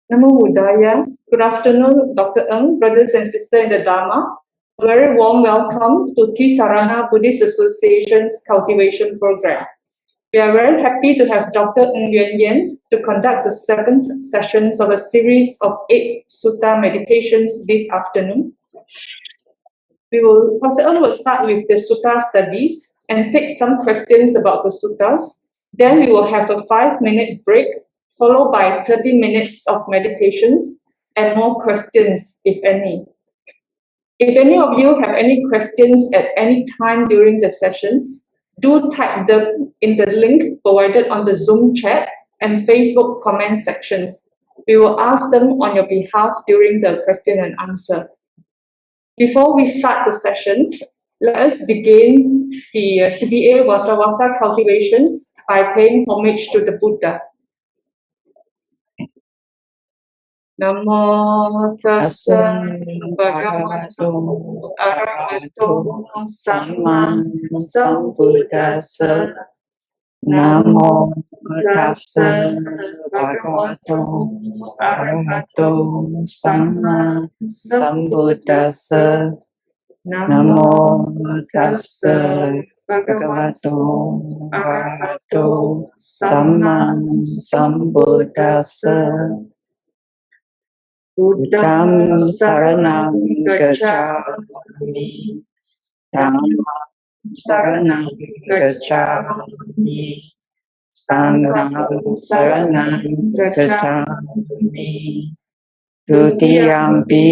Namo Buddhaya. Good afternoon, Dr. Ng, brothers and sisters in the Dharma. A very warm welcome to Ti-Sarana Buddhist Association's Cultivation Program. We are very happy to have Dr. Yuen Yen to conduct the 7th sessions of a series of 8 Sutta meditations this afternoon. Dr. Ng will start with the Sutta studies and take some questions about the Suttas. Then we will have a 5-minute break, followed by 30 minutes of meditations and more questions, if any. If any of you have any questions at any time during the sessions, do type them in the link provided on the Zoom chat and Facebook comment sections. We will ask them on your behalf during the question and answer. Before we start the sessions, let us begin the TBA Vassāvāsa cultivations by paying homage to the Buddha. Namo tassa bhagavato arahato samma sambuddhassa. Namo tassa bhagavato arahato samma sambuddhassa. Namo tassa bhagavato arahato samma sambuddhassa. Buddham saranam gacchāmi, Dhammam saranam gacchāmi, Sangham saranam gacchāmi, Dutiyampi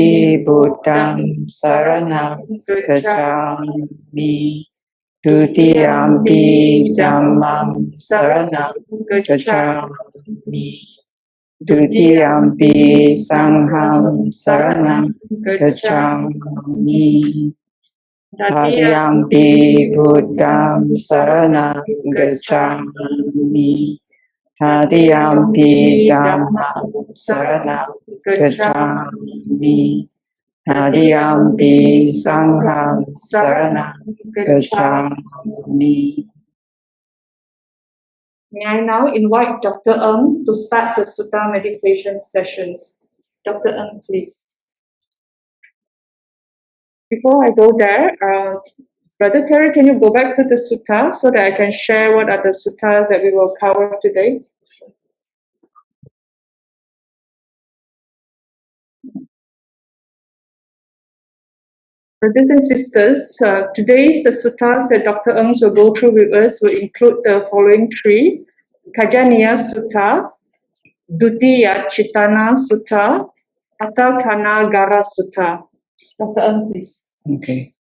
Buddham saranam gacchāmi, Dutiyampi Dhammam saranam gacchāmi, Dutiyampi Sangham saranam gacchāmi, Tatiyampi Buddham saranam gacchāmi, Tatiyampi Dhammam saranam gacchāmi, Tatiyampi Sangham saranam gacchāmi. May I now invite Dr. Ng to start the Sutta meditation sessions. Dr. Ng, please. Before I go there, Brother Terry, can you go back to the Sutta so that I can share what are the Suttas that we will cover today? Brothers and sisters, today's the Suttas that Dr. Ng will go through with us will include the following 3: Khajjanīya Sutta, Dutiyacetanā Sutta, Aṭṭhakanāgara Sutta. Dr. Ng, please. Okay.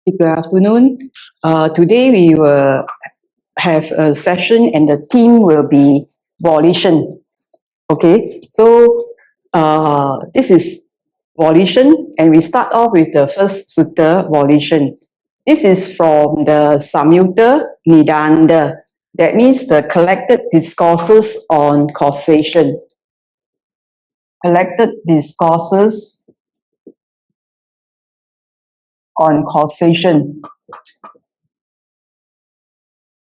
Good afternoon. Today we will have a session and the theme will be Volition. Okay, so this is Volition and we start off with the first Sutta, Volition. This is from the Samyutta Nidanda. That means the collected discourses on causation. Collected discourses on causation.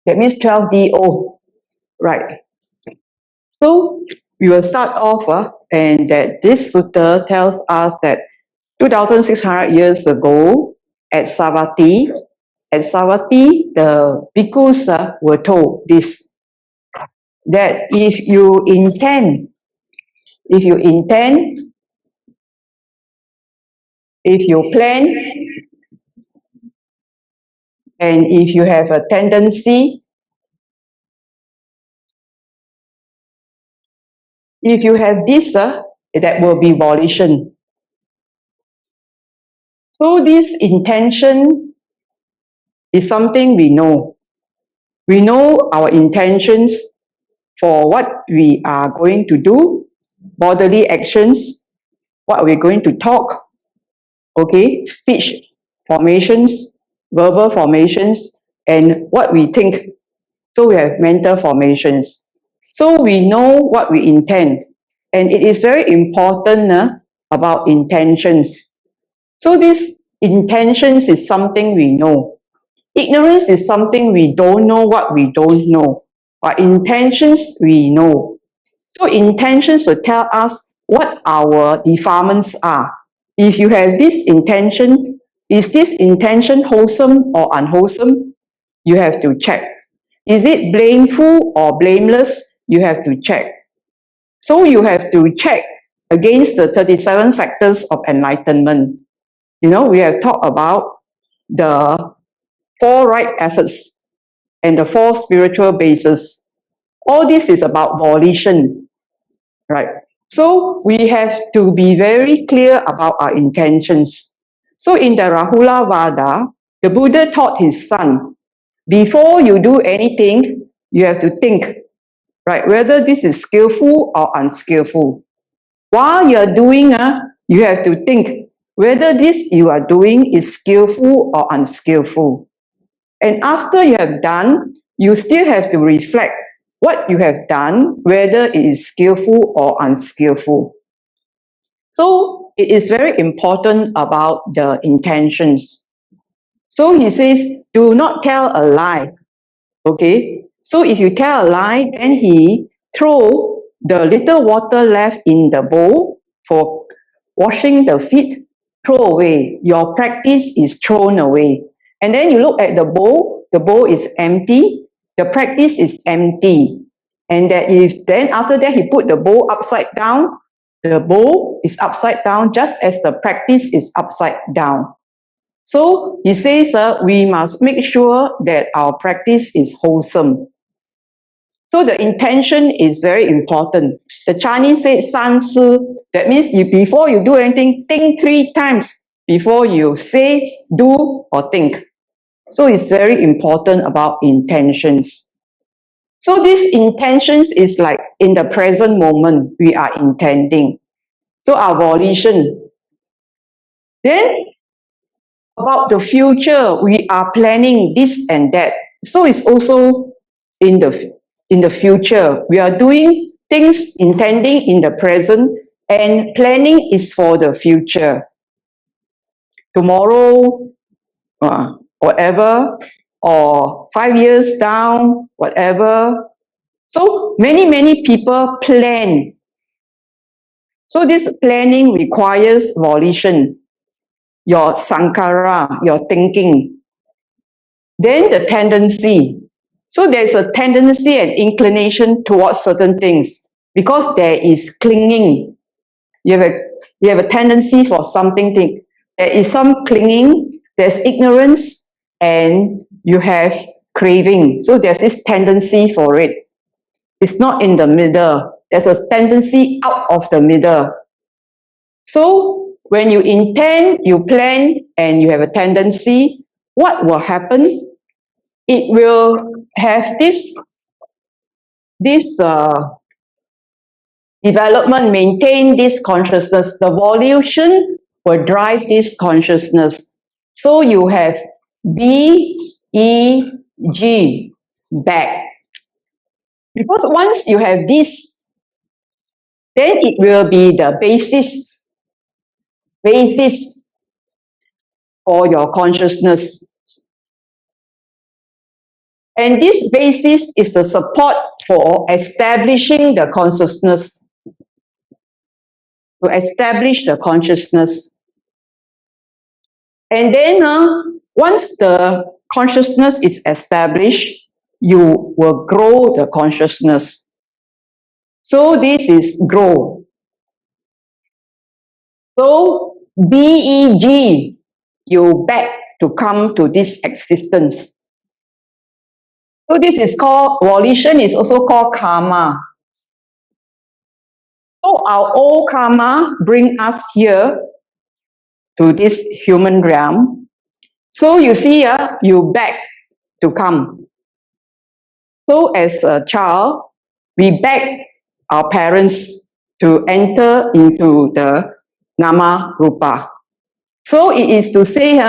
That means 12DO, right? So we will start off and that this sutta tells us that 2,600 years ago at Savatthi, the bhikkhus were told this, that if you intend, if you plan, and if you have a tendency, if you have this, that will be volition. So this intention is something we know. We know our intentions for what we are going to do, bodily actions, what we're going to talk, okay, speech formations, verbal formations, and what we think. So we have mental formations. So we know what we intend. And it is very important about intentions. So these intentions is something we know. Ignorance is something we don't know what we don't know. But intentions, we know. So intentions will tell us what our defilements are. If you have this intention, is this intention wholesome or unwholesome? You have to check. Is it blameful or blameless? You have to check. So you have to check against the 37 factors of enlightenment. You know, we have talked about the 4 right efforts and the 4 spiritual bases. All this is about volition, right? So we have to be very clear about our intentions. So in the Rahula Vada, the Buddha taught his son, before you do anything, you have to think, right, whether this is skillful or unskillful. While you're doing, you have to think whether this you are doing is skillful or unskillful. And after you have done, you still have to reflect what you have done, whether it is skillful or unskillful. So it is very important about the intentions. So he says, do not tell a lie. Okay? So if you tell a lie, then he throw the little water left in the bowl for washing the feet, throw away. Your practice is thrown away. And then you look at the bowl is empty, the practice is empty. And that if then after that he put the bowl upside down, the bowl is upside down just as the practice is upside down. So he says we must make sure that our practice is wholesome. So the intention is very important. The Chinese say san shi, that means before you do anything, think 3 times before you say, do or think. So it's very important about intentions. So these intentions is like in the present moment we are intending. So our volition. Then about the future, we are planning this and that. So it's also in the future. We are doing things intending in the present, and planning is for the future. Tomorrow, whatever, or 5 years down, whatever. So many people plan. So this planning requires volition, your sankhara, your thinking. Then the tendency. So there's a tendency and inclination towards certain things because there is clinging. You have a tendency for something. There is some clinging, there's ignorance, and you have craving. So there's this tendency for it. It's not in the middle. There's a tendency out of the middle. So when you intend, you plan, and you have a tendency, what will happen? It will have this development, maintain this consciousness. The volition will drive this consciousness. So you have B-E-G, back. Because once you have this, then it will be the basis for your consciousness. And this basis is the support for establishing the consciousness. To establish the consciousness. And then once the consciousness is established, you will grow the consciousness. So this is grow. So B-E-G, you back to come to this existence. So this is called, volition is also called karma. So our old karma bring us here to this human realm. So you see, you back to come. So as a child, we beg our parents to enter into the nama rupa. So it is to say,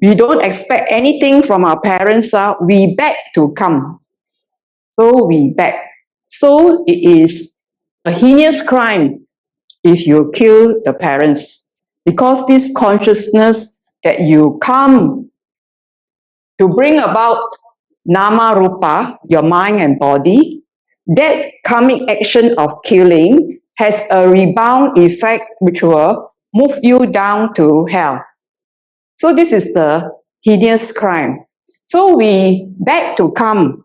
we don't expect anything from our parents, we beg to come. So we beg. So it is a heinous crime if you kill the parents, because this consciousness that you come to bring about nama rupa, your mind and body, that karmic action of killing has a rebound effect which will move you down to hell. So this is the heinous crime. So we beg to come,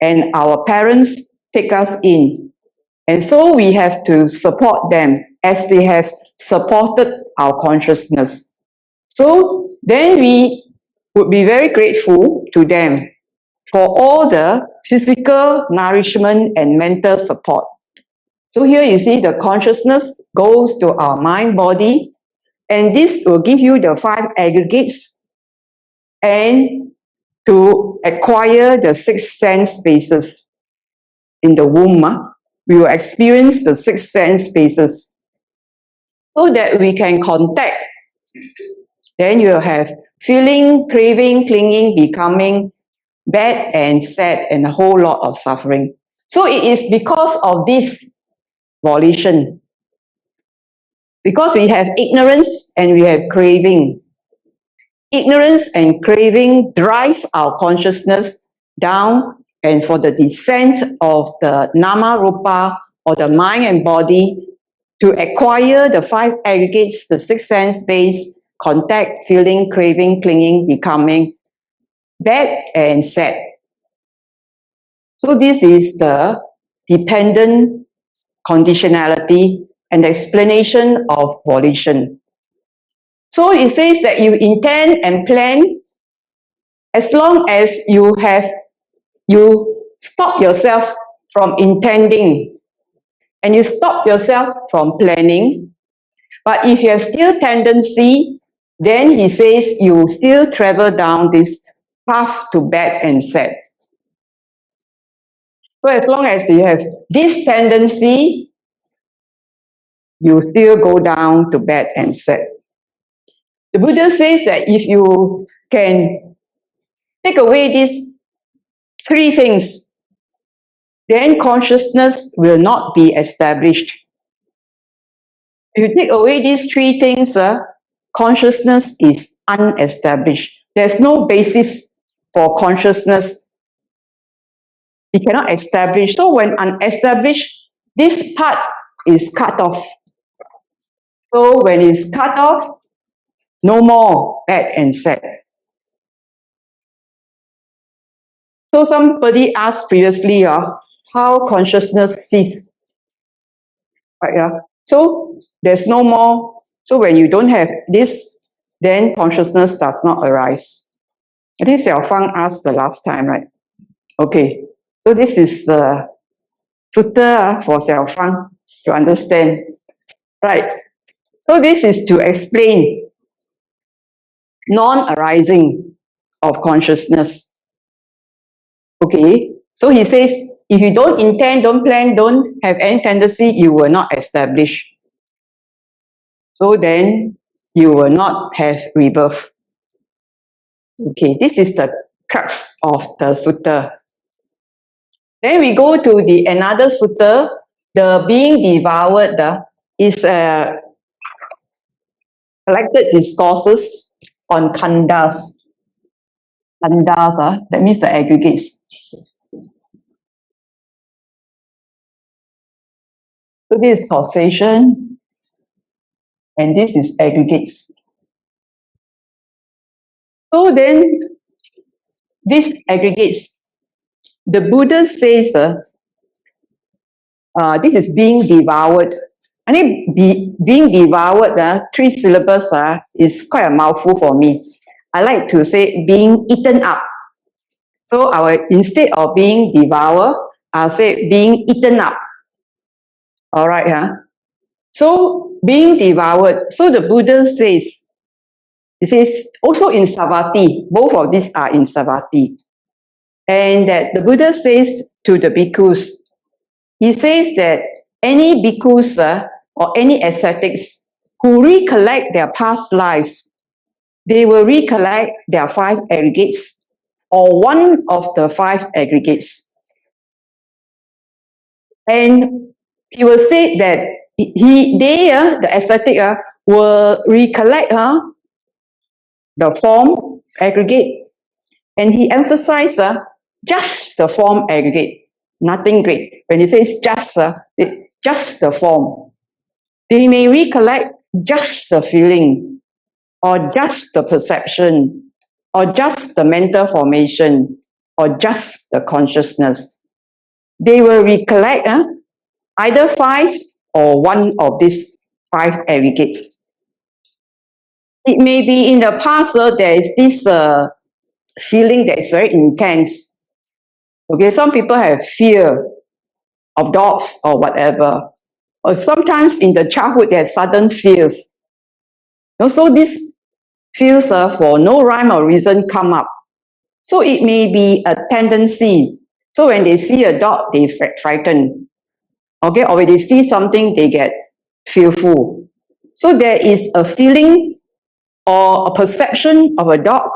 and our parents take us in. And so we have to support them as they have supported our consciousness. So then we would be very grateful to them for all the physical nourishment and mental support. So here you see the consciousness goes to our mind, body, and this will give you the 5 aggregates, and to acquire the 6 sense spaces in the womb, we will experience the 6 sense spaces so that we can contact. Then you will have feeling, craving, clinging, becoming, bad and sad, and a whole lot of suffering. So it is because of this volition. Because we have ignorance and we have craving. Ignorance and craving drive our consciousness down, and for the descent of the nama rupa, or the mind and body, to acquire the 5 aggregates, the 6 sense base, contact, feeling, craving, clinging, becoming, bad and sad. So this is the dependent conditionality and explanation of volition. So it says that you intend and plan, as long as you stop yourself from intending and you stop yourself from planning. But if you have still tendency, then he says you still travel down this path to bad and sad. So as long as you have this tendency, you still go down to bad and sad. The Buddha says that if you can take away these 3 things, then consciousness will not be established. If you take away these 3 things, consciousness is unestablished. There's no basis for consciousness. It cannot establish. So when unestablished, this part is cut off. So when it's cut off, no more bad and sad. So somebody asked previously, how consciousness cease. Right, so there's no more. So when you don't have this, then consciousness does not arise. I think Xiao Fang asked the last time, right? Okay. So this is the sutta for Xiao Fang to understand. Right. So this is to explain non-arising of consciousness. Okay. So he says, if you don't intend, don't plan, don't have any tendency, you will not establish. So then you will not have rebirth. Okay, this is the crux of the sutta. Then we go to another sutta, the being devoured, is collected discourses on khandhas. Khandhas, that means the aggregates. So this is causation, and this is aggregates. So then, this aggregates, the Buddha says, this is being devoured. I think being devoured, 3 syllables is quite a mouthful for me. I like to say being eaten up. So instead of being devoured, I'll say being eaten up. All right, So being devoured. So the Buddha says, it says also in Savatthi, both of these are in Savatthi. And that the Buddha says to the bhikkhus, he says that any bhikkhus or any ascetics who recollect their past lives, they will recollect their 5 aggregates or one of the 5 aggregates. And he will say that the ascetic will recollect the form aggregate, And he emphasized just the form aggregate, nothing great. When he says just the form, they may recollect just the feeling, or just the perception, or just the mental formation, or just the consciousness. They will recollect either 5 or one of these 5 aggregates. It may be in the past there is this feeling that is very intense. Okay, some people have fear of dogs or whatever. Or sometimes in the childhood there are sudden fears. So these fears for no rhyme or reason come up. So it may be a tendency. So when they see a dog, they frighten. Okay, or when they see something, they get fearful. So there is a feeling or a perception of a dog,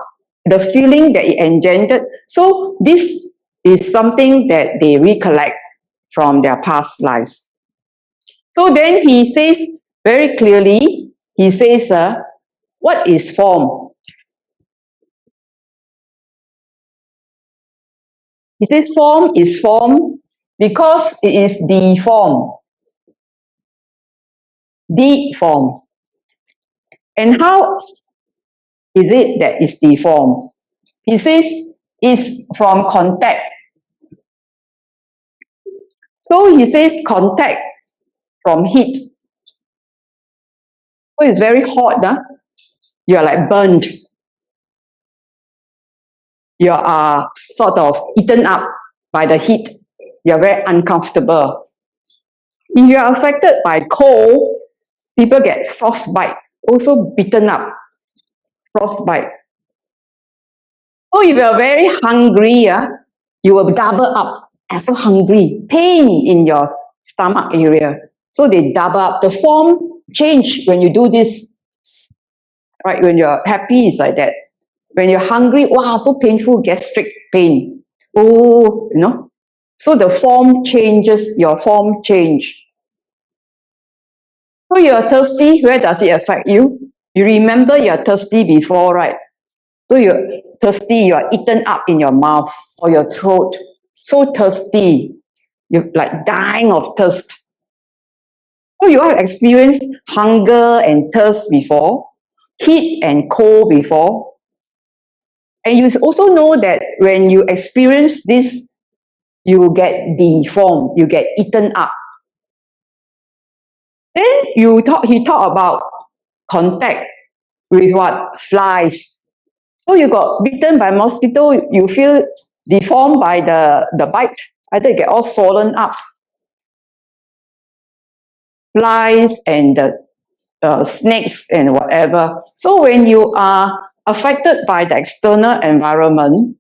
the feeling that it engendered. So this is something that they recollect from their past lives. So then he says very clearly, he says, what is form? He says form is form because it is deformed. Deformed. And how is it that it's deformed? He says it's from contact. So he says contact from heat. So it's very hot. You are like burned. You are sort of eaten up by the heat. You are very uncomfortable. If you are affected by cold, people get frostbite, also beaten up. Frostbite. So if you are very hungry, you will double up. I'm so hungry. Pain in your stomach area. So they double up. The form change when you do this. Right? When you're happy, it's like that. When you're hungry, wow, so painful, gastric pain. Oh, So the form changes, your form change. So you're thirsty, where does it affect you? You remember you're thirsty before, right? So you're thirsty, you're eaten up in your mouth or your throat. So thirsty, you're like dying of thirst. So you have experienced hunger and thirst before, heat and cold before. And you also know that when you experience this, you get deformed, you get eaten up. Then he talked about contact with what? Flies. So you got bitten by mosquito, you feel deformed by the bite. Either you get all swollen up. Flies and the snakes and whatever. So when you are affected by the external environment,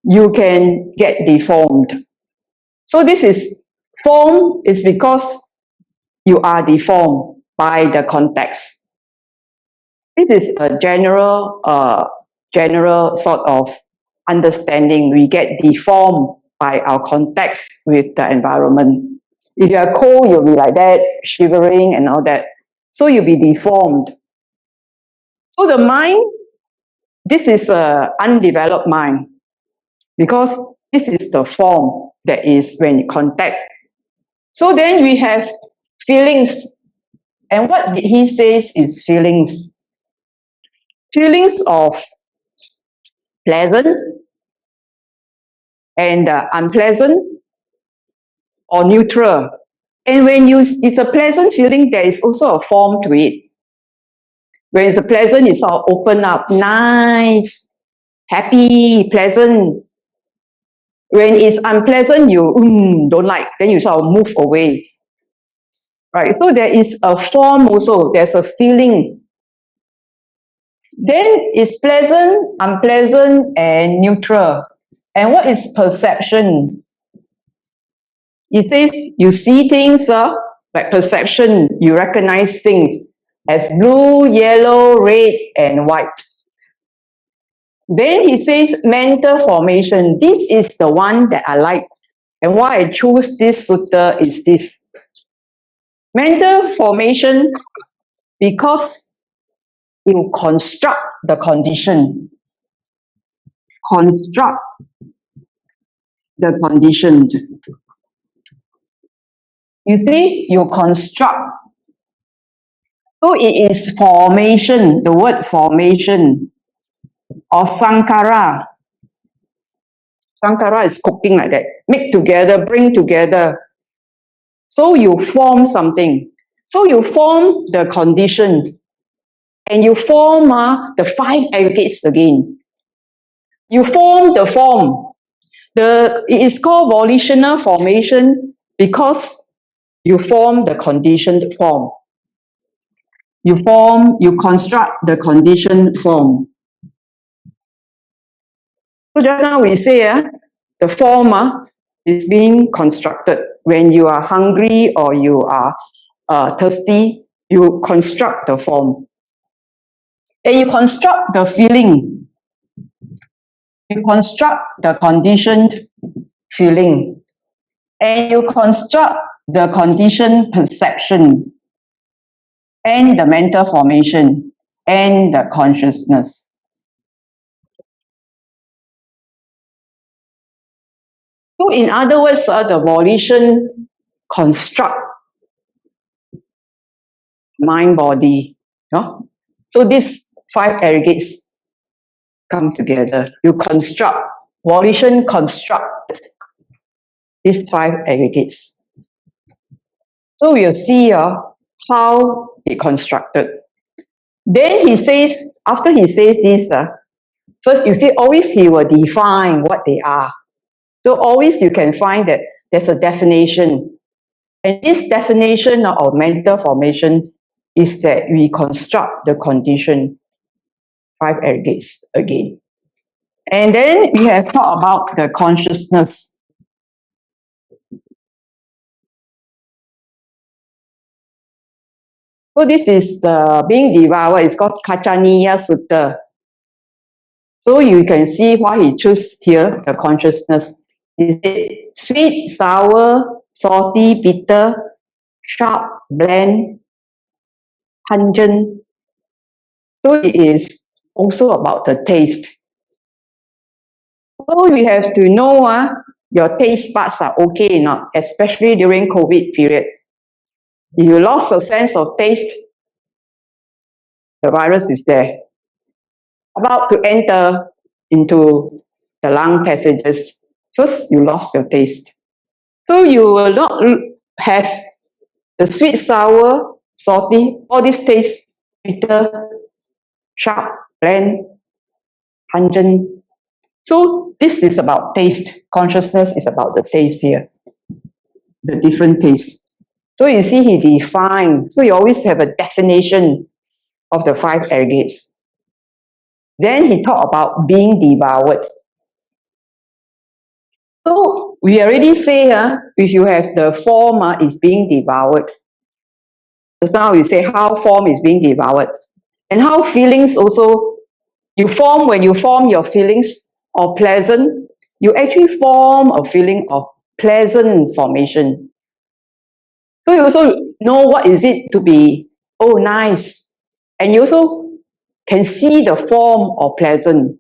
you can get deformed. So this is form is because you are deformed by the context. This is a general sort of understanding. We get deformed by our context with the environment. If you are cold, you'll be like that, shivering and all that. So you'll be deformed. So the mind, this is an undeveloped mind because this is the form that is when you contact. So then we have feelings. And what he says is feelings. Feelings of pleasant and unpleasant or neutral. And when it's a pleasant feeling, there is also a form to it. When it's a pleasant, it's all open up, nice, happy, pleasant. When it's unpleasant, you don't like, then you sort of move away. Right? So there is a form also, there's a feeling. Then it's pleasant, unpleasant, and neutral. And what is perception? It says you see things like perception, you recognize things as blue, yellow, red, and white. Then he says mental formation. This is the one that I like. And why I choose this sutta is this. Mental formation, because you construct the condition. construct the conditioned. You see, you construct. So it is formation, the word formation, or sankara. Sankara is cooking like that. Make together, bring together. So you form something. So you form the conditioned. And you form the 5 aggregates again. You form the form. It is called volitional formation because you form the conditioned form. You construct the conditioned form. So just now we say the form is being constructed. When you are hungry or you are thirsty, you construct the form. And you construct the feeling. You construct the conditioned feeling. And you construct the conditioned perception. And the mental formation. And the consciousness. So in other words, the volition construct mind, body. No? So these 5 aggregates come together. You construct, volition construct these 5 aggregates. So we'll see how it constructed. Then he says, after he says this, first you see, always he will define what they are. So always you can find that there's a definition. And this definition of mental formation is that we construct the condition 5 aggregates again. And then we have talked about the consciousness. So this is the being devoured. It's called Khajjanīya Sutta. So you can see why he chose here the consciousness. He said sweet, sour, salty, bitter, sharp, bland, pungent. So it is also about the taste. So you have to know your taste buds are okay or not, especially during COVID period. If you lost a sense of taste, the virus is there, about to enter into the lung passages. First, you lost your taste. So you will not have the sweet, sour, salty, all these tastes, bitter, sharp, bland, pungent. So this is about taste. Consciousness is about the taste here, the different tastes. So you see he defined, so you always have a definition of the 5 aggregates. Then he talked about being devoured. So we already say if you have the form is being devoured. So now we say how form is being devoured. And how feelings also, you form, when you form your feelings of pleasant, you actually form a feeling of pleasant formation. So you also know what is it to be, oh, nice. And you also can see the form of pleasant.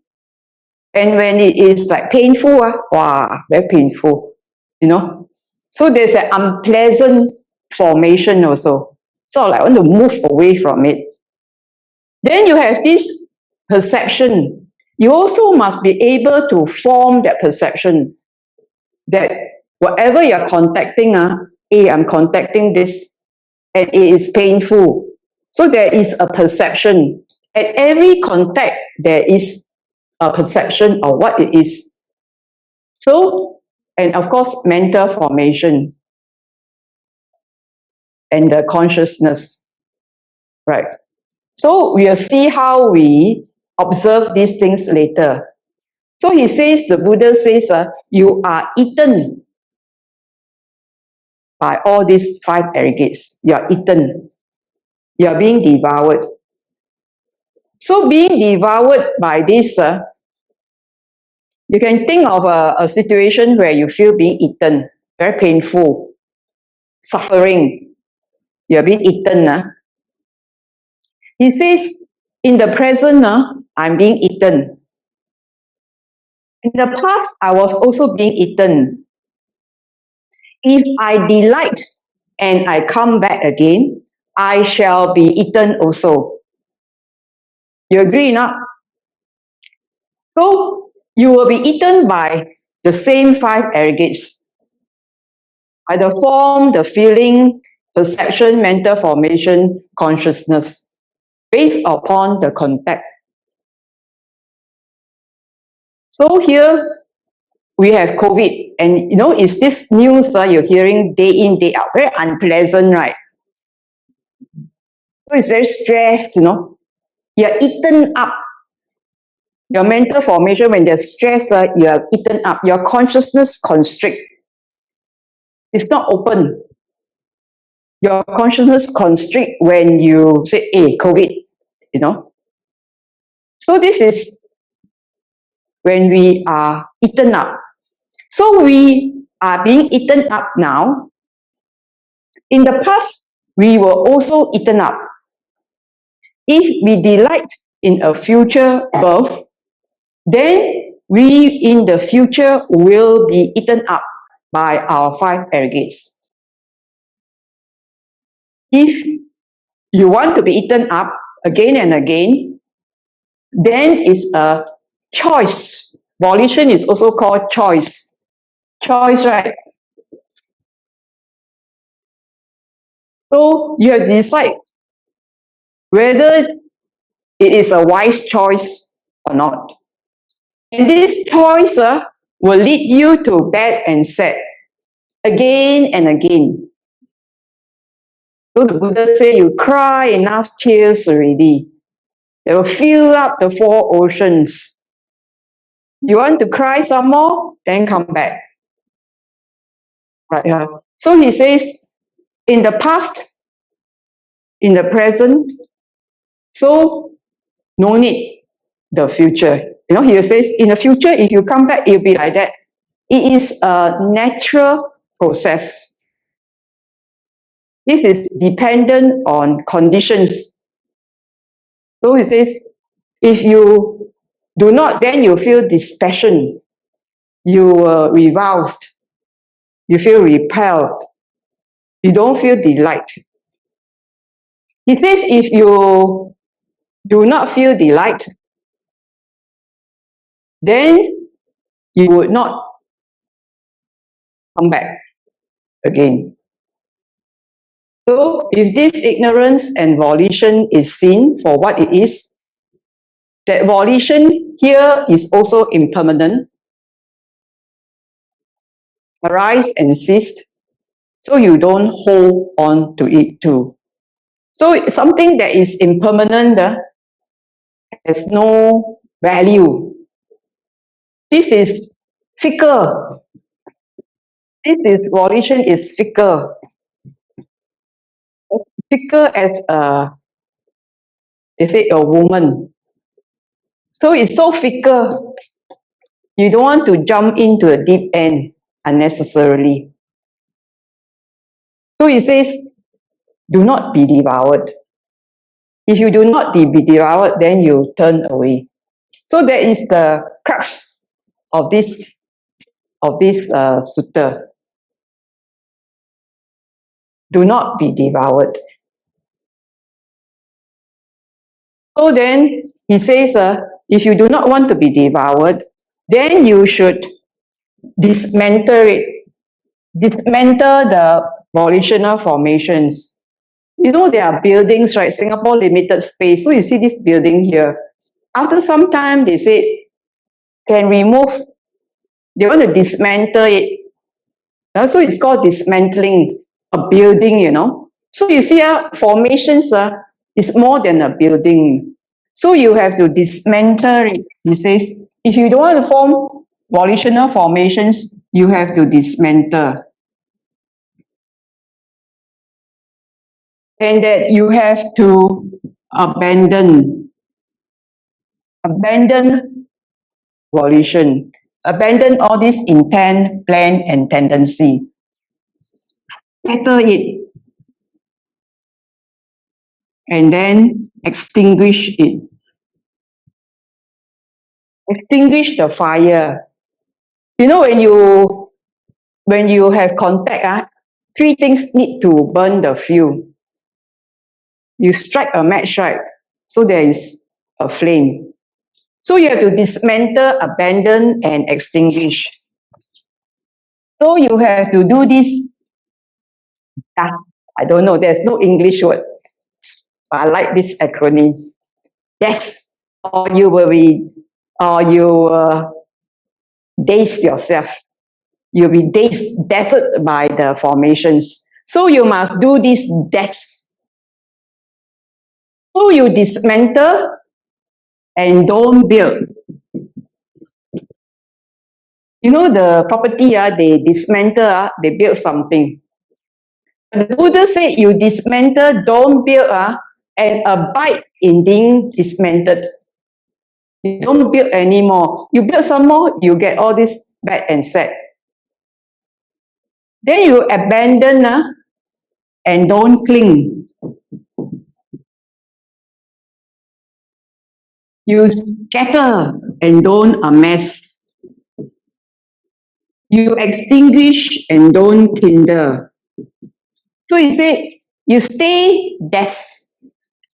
And when it is like painful, wow, very painful, you know. So there's an unpleasant formation also. So like I want to move away from it. Then you have this perception. You also must be able to form that perception that whatever you're contacting, I'm contacting this, and it is painful. So there is a perception. At every contact, there is a perception of what it is. So, and of course, mental formation and the consciousness, right? So we'll see how we observe these things later. So he says, the Buddha says, you are eaten by all these 5 aggregates. You are eaten. You are being devoured. So being devoured by this, you can think of a situation where you feel being eaten, very painful, suffering. You are being eaten. He says, in the present, I'm being eaten. In the past, I was also being eaten. If I delight and I come back again, I shall be eaten also. You agree not? So you will be eaten by the same five aggregates. By the form, the feeling, perception, mental formation, consciousness, based upon the contact. So here we have COVID, and is this news you're hearing day in, day out, very unpleasant, right? So it's very stressed, You're eaten up. Your mental formation, when there's stress, you are eaten up. Your consciousness constrict. It's not open. Your consciousness constrict when you say, hey, COVID, So this is when we are eaten up. So we are being eaten up now. In the past, we were also eaten up. If we delight in a future birth, then we in the future will be eaten up by our five aggregates. If you want to be eaten up again and again, then it's a choice. Volition is also called choice. Choice, right? So you have to decide whether it is a wise choice or not. And this choice will lead you to bad and sad again and again. So the Buddha say you cry enough tears already. They will fill up the four oceans. You want to cry some more? Then come back. Right. So he says, in the past, in the present, so no need the future. He says, in the future, if you come back, it'll be like that. It is a natural process. This is dependent on conditions. So he says, if you do not, then you feel dispassion. You are revulsed. You feel repelled. You don't feel delight. He says, if you do not feel delight, then you would not come back again. So if this ignorance and volition is seen for what it is, that volition here is also impermanent, arise and cease, so you don't hold on to it too. So something that is impermanent has no value. This is fickle. Volition is fickle. It's fickle as they say, a woman. So it's so fickle. You don't want to jump into a deep end unnecessarily. So he says, do not be devoured. If you do not be devoured, then you turn away. So that is the crux of this sutta. Do not be devoured. So then he says, if you do not want to be devoured, then you should dismantle it. Dismantle the volitional formations. There are buildings, right? Singapore limited space. So you see this building here. After some time, they say, can remove. They want to dismantle it. So it's called dismantling a building, So you see, formations is more than a building. So you have to dismantle it. He says, if you don't want to form volitional formations, you have to dismantle. And that you have to abandon volition, abandon all this intent, plan, and tendency. Settle it. And then extinguish it. Extinguish the fire. You know, when you have contact, three things need to burn the fuel. You strike a match, right? So there is a flame. So you have to dismantle, abandon, and extinguish. So you have to do this. I don't know, there's no English word. But I like this acronym. Yes, or you daze yourself. You'll be dazzled by the formations. So you must do this daze. So you dismantle and don't build. You know the property, they dismantle, they build something. The Buddha said you dismantle, don't build, and abide in being dismantled. You don't build anymore. You build some more, you get all this bad and sad. Then you abandon and don't cling. You scatter and don't amass. You extinguish and don't kindle. So he said, you stay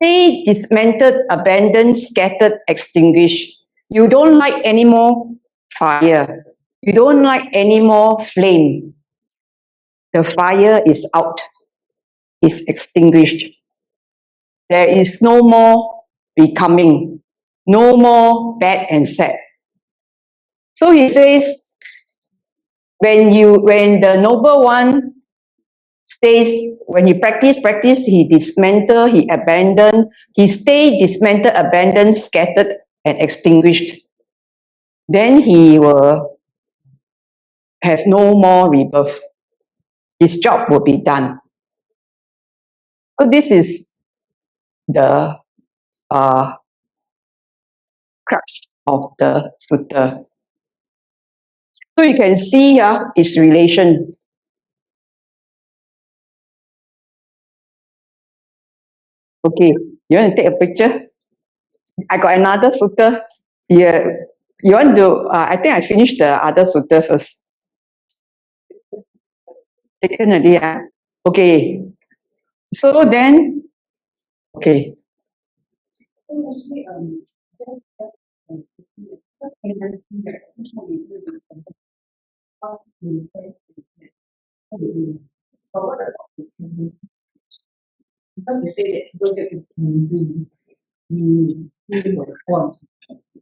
dismantled, abandoned, scattered, extinguished. You don't like any more fire. You don't like any more flame. The fire is out, is extinguished. There is no more becoming, no more bad and sad. So he says, when the noble one stays, when he practice, he dismantle, he abandon, he stay dismantled, abandoned, scattered, and extinguished. Then he will have no more rebirth. His job will be done. So this is the crux of the sutta. So you can see here its relation. Okay, you want to take a picture? I got another sutta. Yeah, you want to? I think I finished the other sutta first. Taken already, Okay. So then, okay.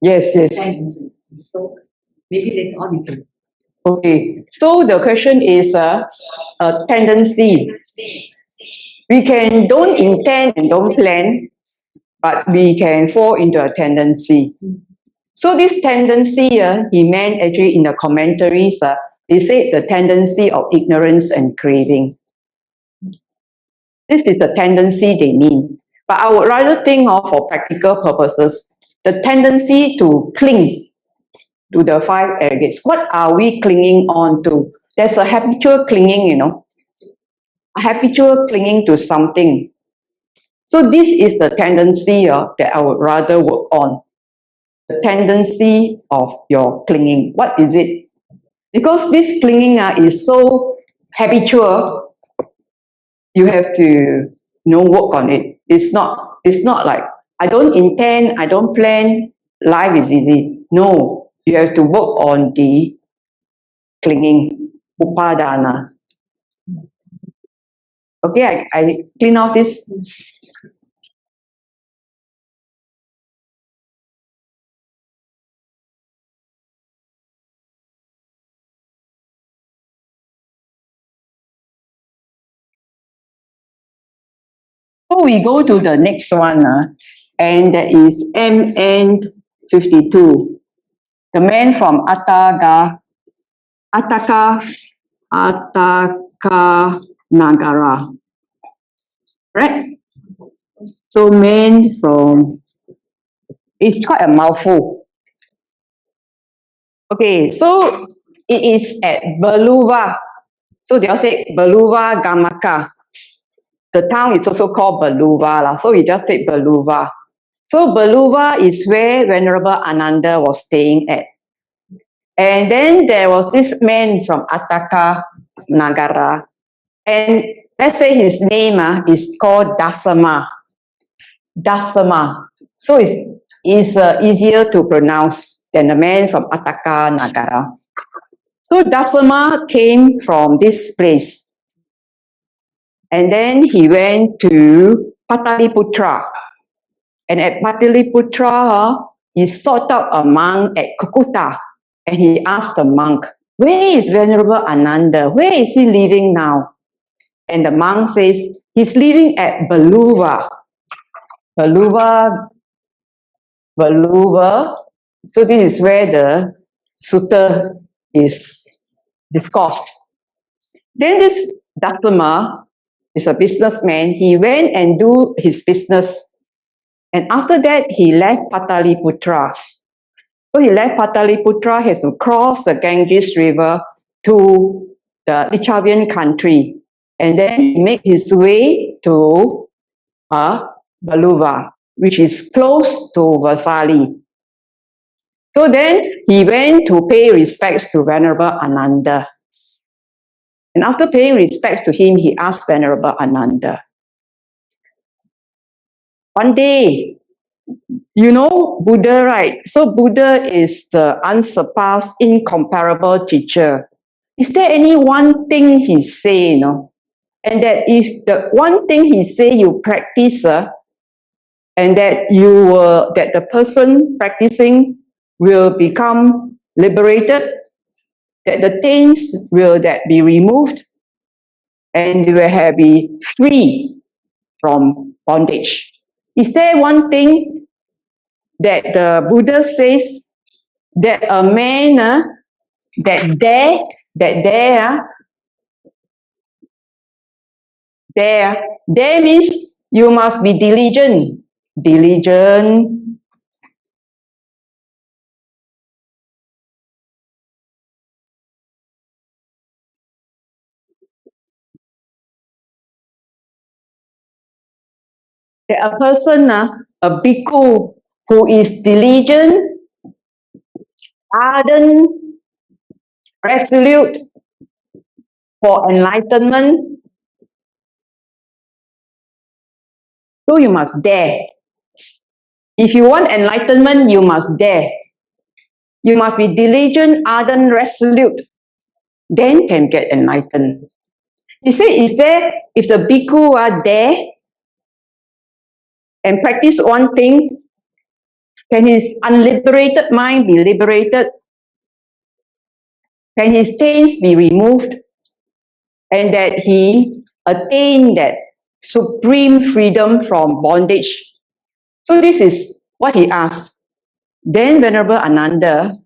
Yes, yes. So maybe later on you can. Okay. So the question is a tendency. We don't intend and don't plan, but we can fall into a tendency. So this tendency, he meant actually in the commentaries, they said the tendency of ignorance and craving. This is the tendency they mean. But I would rather think of, for practical purposes, the tendency to cling to the five aggregates. What are we clinging on to? There's a habitual clinging, a habitual clinging to something. So this is the tendency that I would rather work on. The tendency of your clinging. What is it? Because this clinging is so habitual, you have to work on it. It's not like I don't intend, I don't plan, life is easy. No, you have to work on the clinging, upadana. Okay, I clean out this. So we go to the next one, and that is MN52. The man from Aṭṭhakanāgara. Right? So man from, it's quite a mouthful. Okay, so it is at Beluva. So they all say Beluva Gamaka. The town is also called Beluva, so we just said Beluva. So Beluva is where Venerable Ananda was staying at. And then there was this man from Aṭṭhakanāgara. And let's say his name is called Dasama. Dasama. So it's easier to pronounce than the man from Aṭṭhakanāgara. So Dasama came from this place. And then he went to Pataliputra. And at Pataliputra, he sought out a monk at Kukuta. And he asked the monk, where is Venerable Ananda? Where is he living now? And the monk says, he's living at Baluva. Baluva. So this is where the sutta is discussed. Then this Dasama is a businessman. He went and do his business. And after that, he left Pataliputra. So he left Pataliputra, has to cross the Ganges River to the Lichavian country. And then he made his way to Baluva, which is close to Vasali. So then he went to pay respects to Venerable Ananda. And after paying respects to him, he asked Venerable Ananda, one day, you know Buddha, right? So Buddha is the unsurpassed, incomparable teacher. Is there any one thing he say, and that if the one thing he say you practice, and that that the person practicing will become liberated, that the things will that be removed, and you will be free from bondage. Is there one thing that the Buddha says that a man there means you must be diligent. A person, a bhikkhu who is diligent, ardent, resolute for enlightenment, so you must dare. If you want enlightenment, you must dare. You must be diligent, ardent, resolute. Then can get enlightened. He said, if the bhikkhu are there and practice one thing, can his unliberated mind be liberated? Can his stains be removed? And that he attain that supreme freedom from bondage. So this is what he asked. Then Venerable Ananda,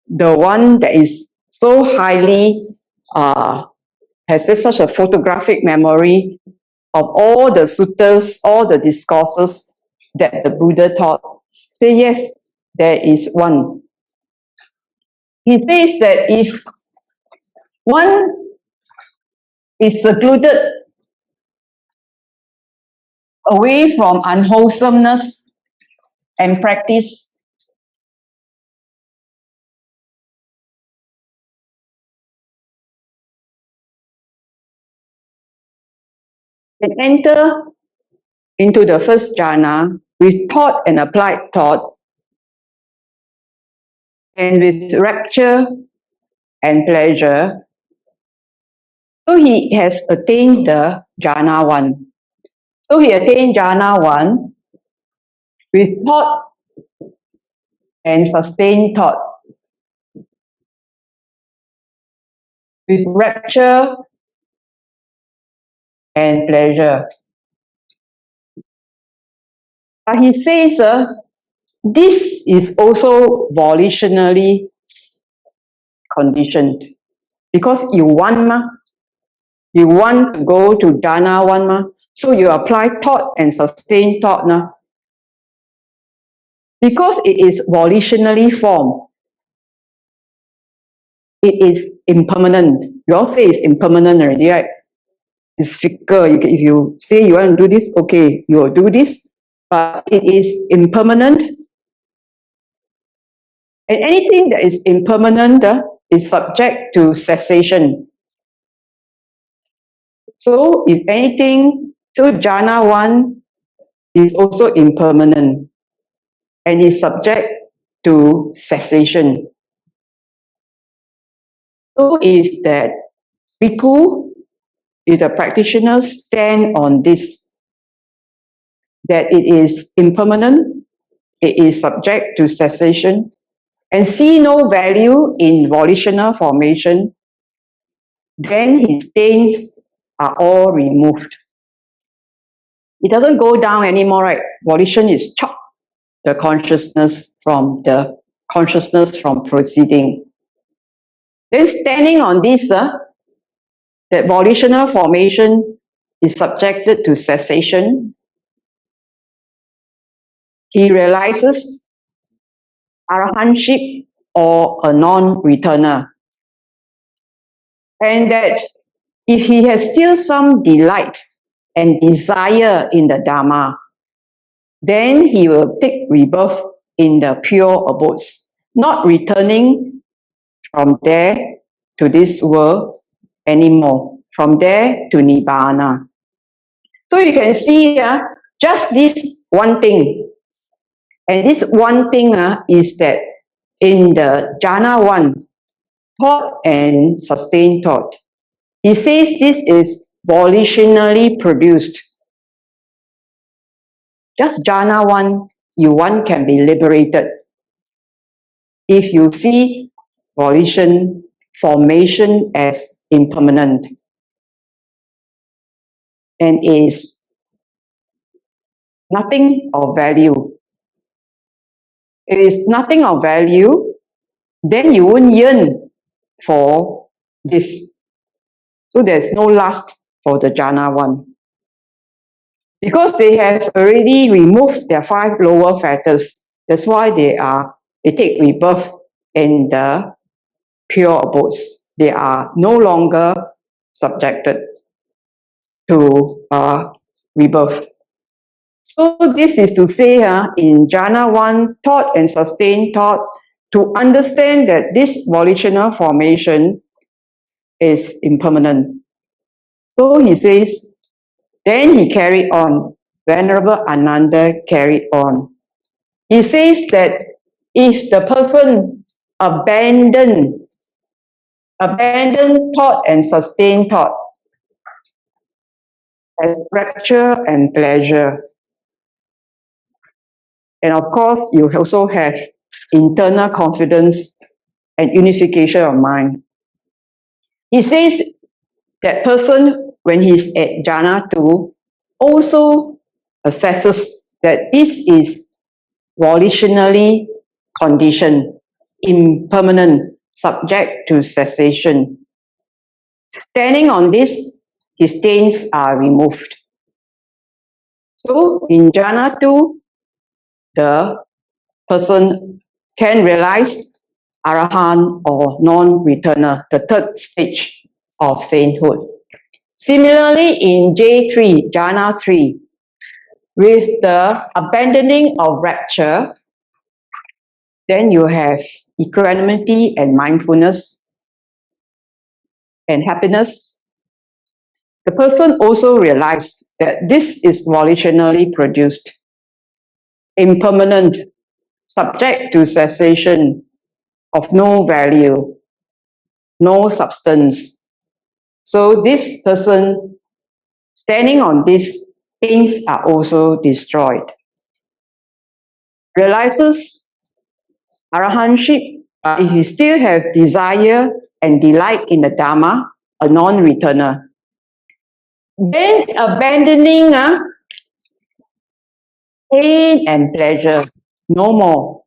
the one that is so highly, has such a photographic memory of all the suttas, all the discourses that the Buddha taught, say yes, there is one. He says that if one is secluded away from unwholesomeness and practice, and enter into the first jhana with thought and applied thought, and with rapture and pleasure, so he has attained the jhana 1. So he attained jhana 1 with thought and sustained thought, with rapture and pleasure. But he says this is also volitionally conditioned, because you want to go to jhana 1 so you apply thought and sustain thought because it is volitionally formed. It is impermanent. You all say it's impermanent already, right? It's fickle. If you say you want to do this, okay, you will do this, but it is impermanent. And anything that is impermanent is subject to cessation. So if anything, so jhana 1 is also impermanent and is subject to cessation. So if that bhikkhu, if the practitioners stand on this, that it is impermanent, it is subject to cessation, and see no value in volitional formation, then his stains are all removed. It doesn't go down anymore, right? Volition is chopped the consciousness from proceeding. Then standing on this, that volitional formation is subjected to cessation. He realizes arahantship or a non-returner. And that if he has still some delight and desire in the Dharma, then he will take rebirth in the pure abodes, not returning from there to this world anymore, from there to Nibbana. So you can see just this one thing. And this one thing is that in the jhana 1, thought and sustained thought, he says this is volitionally produced. Just jhana 1, one can be liberated. If you see volition, formation as impermanent and is nothing of value. It is nothing of value, then you won't yearn for this. So there's no lust for the jhana 1. Because they have already removed their 5 lower fetters. That's why they take rebirth in the pure abodes. They are no longer subjected to rebirth. So this is to say, in jhana 1, thought and sustained thought, to understand that this volitional formation is impermanent. So he says, then he carried on. Venerable Ananda carried on. He says that if the person abandon thought and sustain thought as rapture and pleasure, and of course you also have internal confidence and unification of mind. He says that person, when he's at jhana 2, also assesses that this is volitionally conditioned, impermanent, subject to cessation. Standing on this, his stains are removed. So in jhana 2, the person can realize arahant or non-returner, the 3rd stage of sainthood. Similarly, in J3, jhana 3, with the abandoning of rapture, then you have equanimity and mindfulness and happiness. The person also realized that this is volitionally produced, impermanent, subject to cessation, of no value, no substance. So this person, standing on this, things are also destroyed. Realizes arahantship, but if you still have desire and delight in the Dharma, a non-returner. Then abandoning pain and pleasure, no more.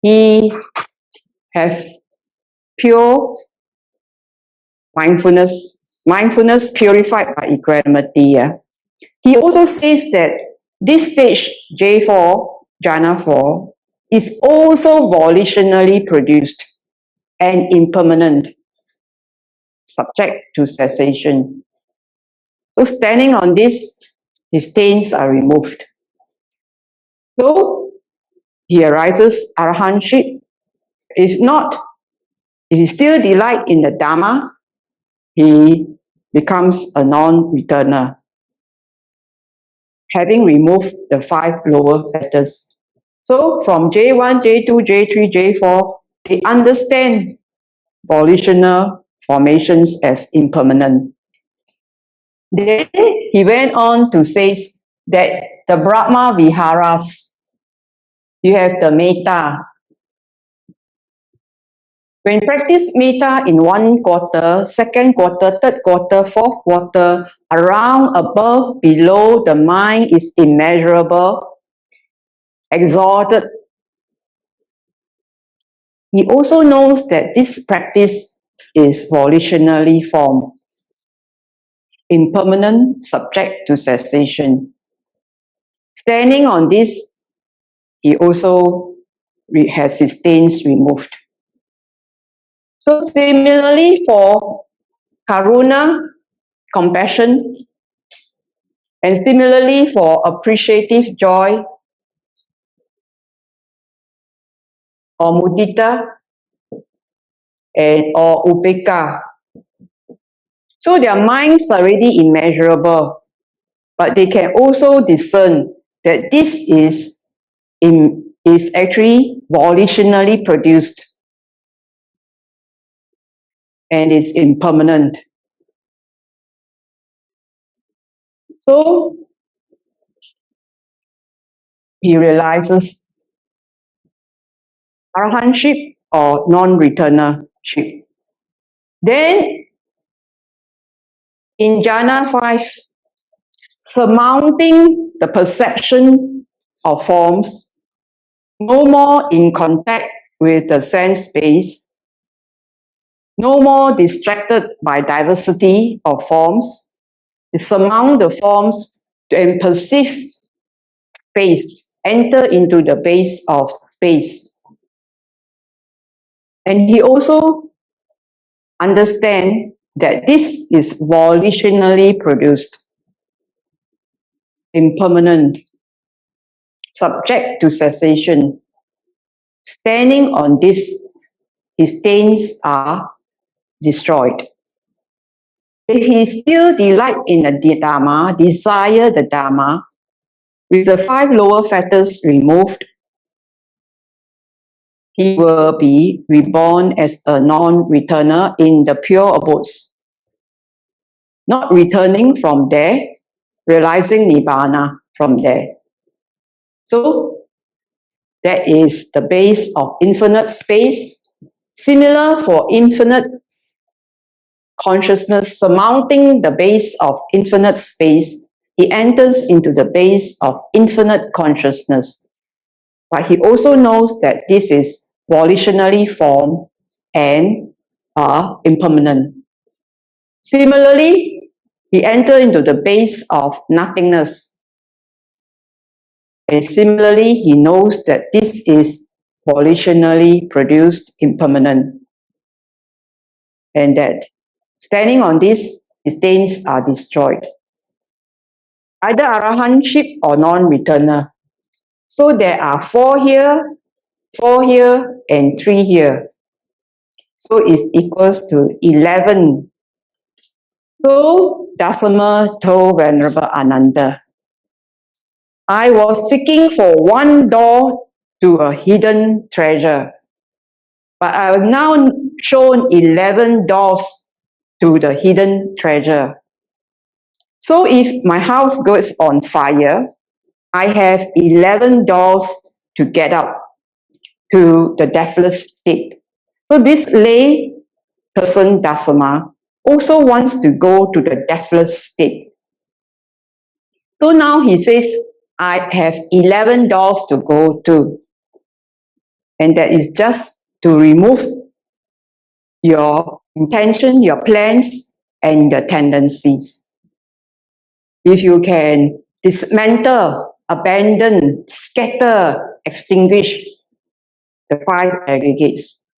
He have pure mindfulness purified by equanimity. He also says that this stage, J4, jhana 4, is also volitionally produced and impermanent, subject to cessation. So standing on this, his stains are removed. So he arises arahantship, If not, if he still delight in the Dharma, he becomes a non-returner, having removed the 5 lower fetters. So from J1, J2, J3, J4, they understand volitional formations as impermanent. Then he went on to say that the Brahma Viharas, you have the Mettā. When you practice Mettā in 1 quarter, 2nd quarter, 3rd quarter, 4th quarter, around, above, below, the mind is immeasurable, exalted. He also knows that this practice is volitionally formed, impermanent, subject to cessation. Standing on this, he also has his stains removed. So similarly for karuna, compassion, and similarly for appreciative joy or mudita or upekkha. So their minds are already immeasurable, but they can also discern that this is actually volitionally produced and is impermanent. So he realizes arahantship or non-returnership. Then in jhana 5, surmounting the perception of forms, no more in contact with the sense space, no more distracted by diversity of forms, surmount the forms and perceive space, enter into the base of space. And he also understands that this is volitionally produced, impermanent, subject to cessation. Standing on this, his stains are destroyed. If he still delight in the Dharma, desire the Dharma, with the 5 lower fetters removed, he will be reborn as a non-returner in the pure abodes, not returning from there, realizing Nibbana from there. So that is the base of infinite space, similar for infinite consciousness, surmounting the base of infinite space, he enters into the base of infinite consciousness. But he also knows that this is volitionally formed and impermanent. Similarly, he enters into the base of nothingness. And similarly, he knows that this is volitionally produced, impermanent. And that standing on this, his stains are destroyed. Either arahantship or non-returner. So there are 4 here, 4 here, and 3 here. So it's equals to 11. So Dasama told Venerable Ananda, I was seeking for 1 door to a hidden treasure, but I have now shown 11 doors to the hidden treasure. So if my house goes on fire, I have 11 doors to get out to the deathless state. So this lay person Dasama also wants to go to the deathless state. So now he says, I have 11 doors to go to. And that is just to remove your intention, your plans, and your tendencies. If you can dismantle, abandon, scatter, extinguish the 5 aggregates.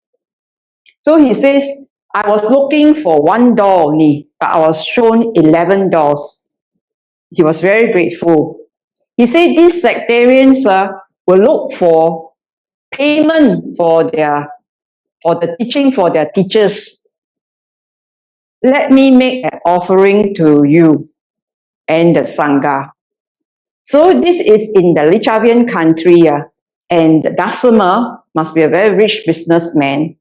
So he says, I was looking for 1 door only, but I was shown 11 doors. He was very grateful. He said these sectarians will look for payment for their for the teaching for their teachers. Let me make an offering to you and the Sangha. So this is in the Lichavian country, and Dasama must be a very rich businessman.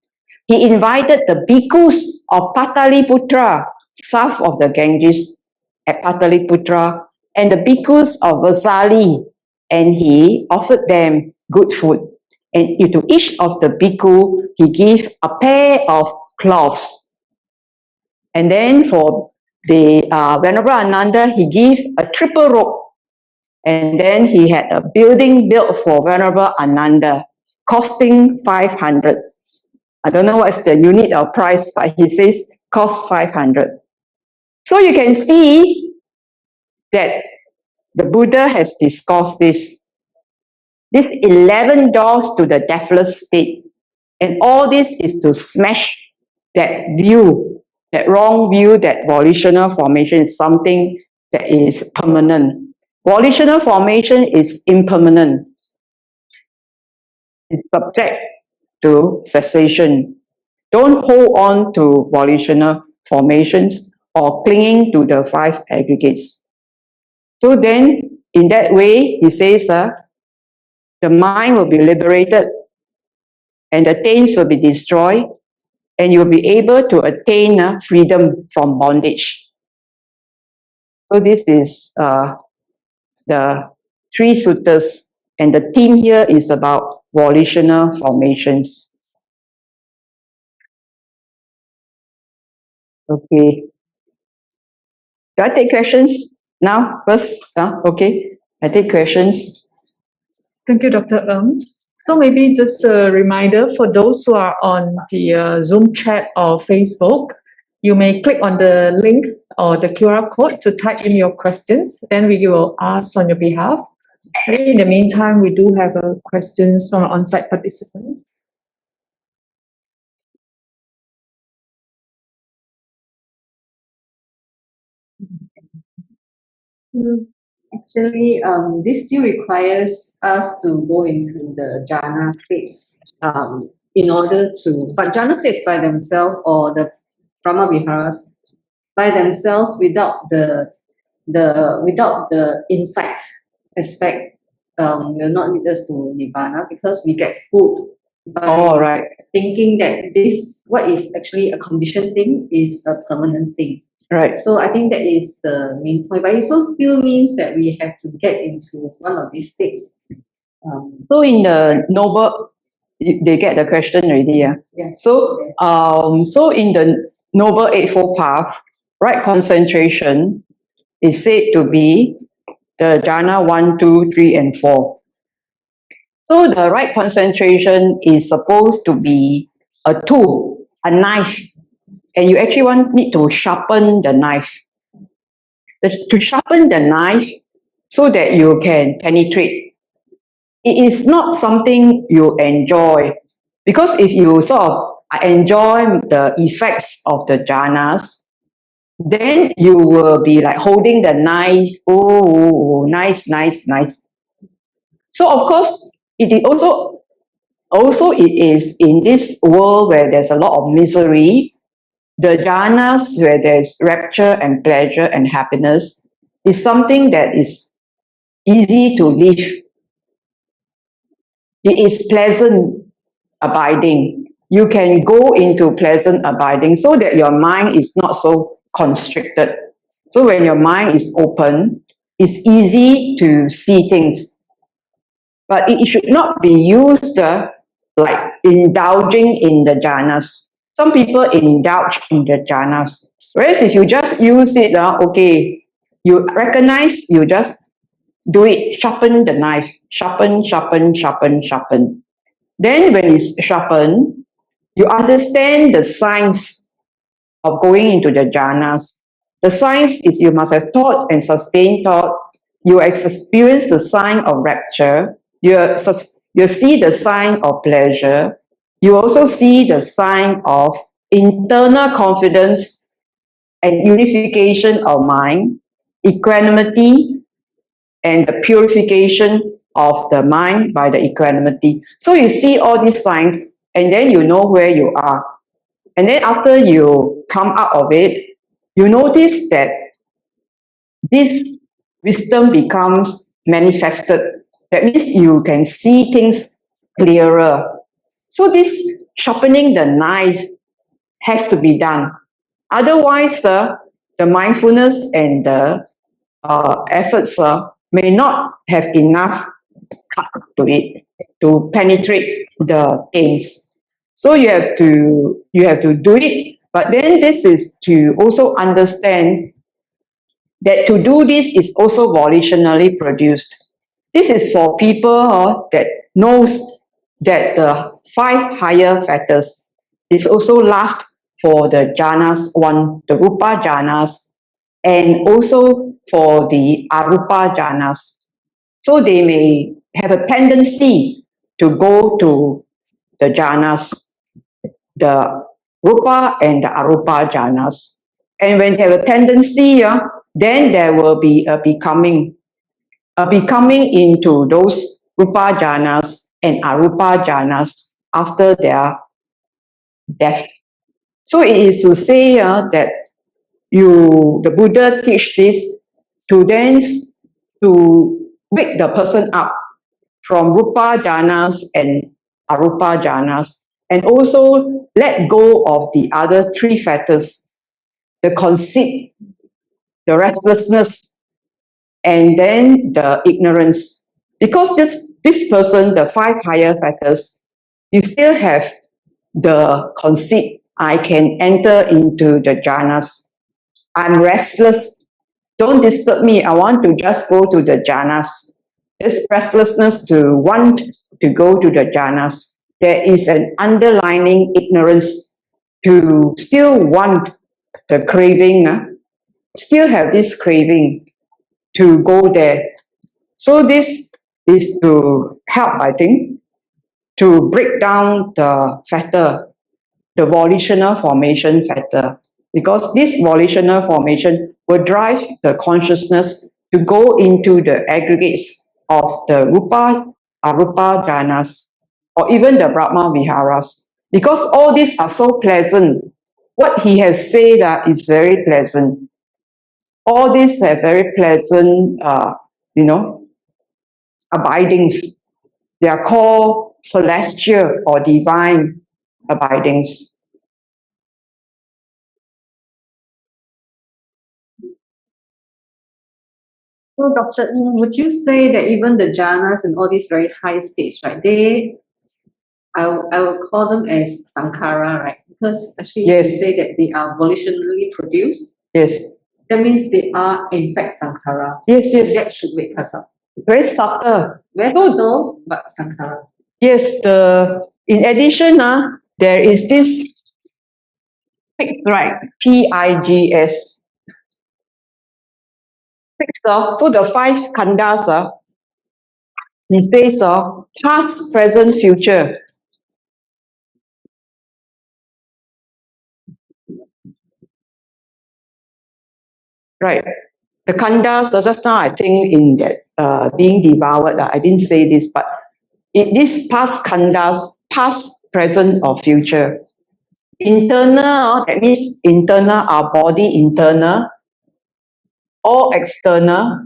He invited the bhikkhus of Pataliputra, south of the Ganges at Pataliputra, and the bhikkhus of Vasali, and he offered them good food. And to each of the bhikkhu, he gave a pair of cloths. And then for the Venerable Ananda, he gave a triple robe. And then he had a building built for Venerable Ananda, costing 500. I don't know what's the unit of price, but he says cost 500. So you can see that the Buddha has discussed this. These 11 doors to the deathless state. And all this is to smash that view, that wrong view that volitional formation is something that is permanent. Volitional formation is impermanent. It's subject to cessation. Don't hold on to volitional formations or clinging to the 5 aggregates. So then, in that way, he says, the mind will be liberated and the taints will be destroyed, and you'll be able to attain freedom from bondage. So this is the 3 suttas, and the theme here is about volitional formations. Okay. Do I take questions now first? Okay, I take questions. Thank you, Dr. Ng. So maybe just a reminder for those who are on the Zoom chat or Facebook, you may click on the link or the QR code to type in your questions. Then we will ask on your behalf. And in the meantime, we do have questions from our on-site participants. Actually, this still requires us to go into the jhana states in order to, but jhana states by themselves or the brahma-viharas by themselves without the insight aspect will not lead us to nirvana, because we get fooled by thinking that this, what is actually a conditioned thing, is a permanent thing. Right. So I think that is the main point, but it also still means that we have to get into one of these states. So in the noble, they get the question already, yeah. So so in the Noble Eightfold Path, right concentration is said to be the jhana 1, 2, 3, and 4. So the right concentration is supposed to be a tool, a knife, and you actually need to sharpen the knife. To sharpen the knife so that you can penetrate. It is not something you enjoy, because if you sort of enjoy the effects of the jhanas, then you will be like holding the knife. Oh, nice, nice, nice. So of course, it is also it is in this world where there's a lot of misery. The jhanas where there's rapture and pleasure and happiness is something that is easy to live. It is pleasant abiding. You can go into pleasant abiding so that your mind is not so constricted. So when your mind is open, it's easy to see things. But it should not be used like indulging in the jhanas. Some people indulge in the jhanas. Whereas if you just use it, okay, you recognize, you just do it, sharpen the knife, sharpen, sharpen, sharpen, sharpen. Then when it's sharpened, you understand the science of going into the jhanas. The science is you must have thought and sustained thought. You experience the sign of rapture. You see the sign of pleasure. You also see the sign of internal confidence and unification of mind, equanimity, and the purification of the mind by the equanimity. So you see all these signs, and then you know where you are. And then after you come out of it, you notice that this wisdom becomes manifested. That means you can see things clearer. So this sharpening the knife has to be done. Otherwise, the mindfulness and the efforts may not have enough cut to it to penetrate the things. So you have to do it. But then this is to also understand that to do this is also volitionally produced. This is for people that knows that the 5 higher factors is also last for the jhanas, the rupa jhanas, and also for the arupa jhanas. So they may have a tendency to go to the jhanas, the rupa and the arupa jhanas. And when they have a tendency, then there will be a becoming into those rupa jhanas and arupa jhanas after their death. So it is to say that the Buddha teach this to then to wake the person up from rupa jhanas and arupa jhanas, and also let go of the other 3 factors, the conceit, the restlessness, and then the ignorance. Because this person, the 5 higher factors, you still have the conceit. I can enter into the jhanas. I'm restless. Don't disturb me. I want to just go to the jhanas. This restlessness to want to go to the jhanas. There is an underlying ignorance to still want the craving, still have this craving to go there. So this is to help, I think, to break down the factor, the volitional formation factor, because this volitional formation will drive the consciousness to go into the aggregates of the rupa, arupa jhanas, or even the Brahma viharas, because all these are so pleasant. What he has said is very pleasant. All these have very pleasant, abidings. They are called celestial or divine abidings. So, Dr. Ng, would you say that even the jhanas and all these very high states, right, I will call them as sankhara, right? Because actually Yes. you say that they are volitionally produced. Yes. That means they are in fact sankhara. Yes, yes. That should wake us up. Very subtle. Very subtle, but sankhara. Yes, in addition, there is this fixed, right? P-I-G-S. Fixed, so the 5 khandhas, he says, past, present, future. Right. The khandhas, just now I think in that being devoured, I didn't say this, but this past khandhas, past, present, or future. Internal, that means internal, our body internal, or external,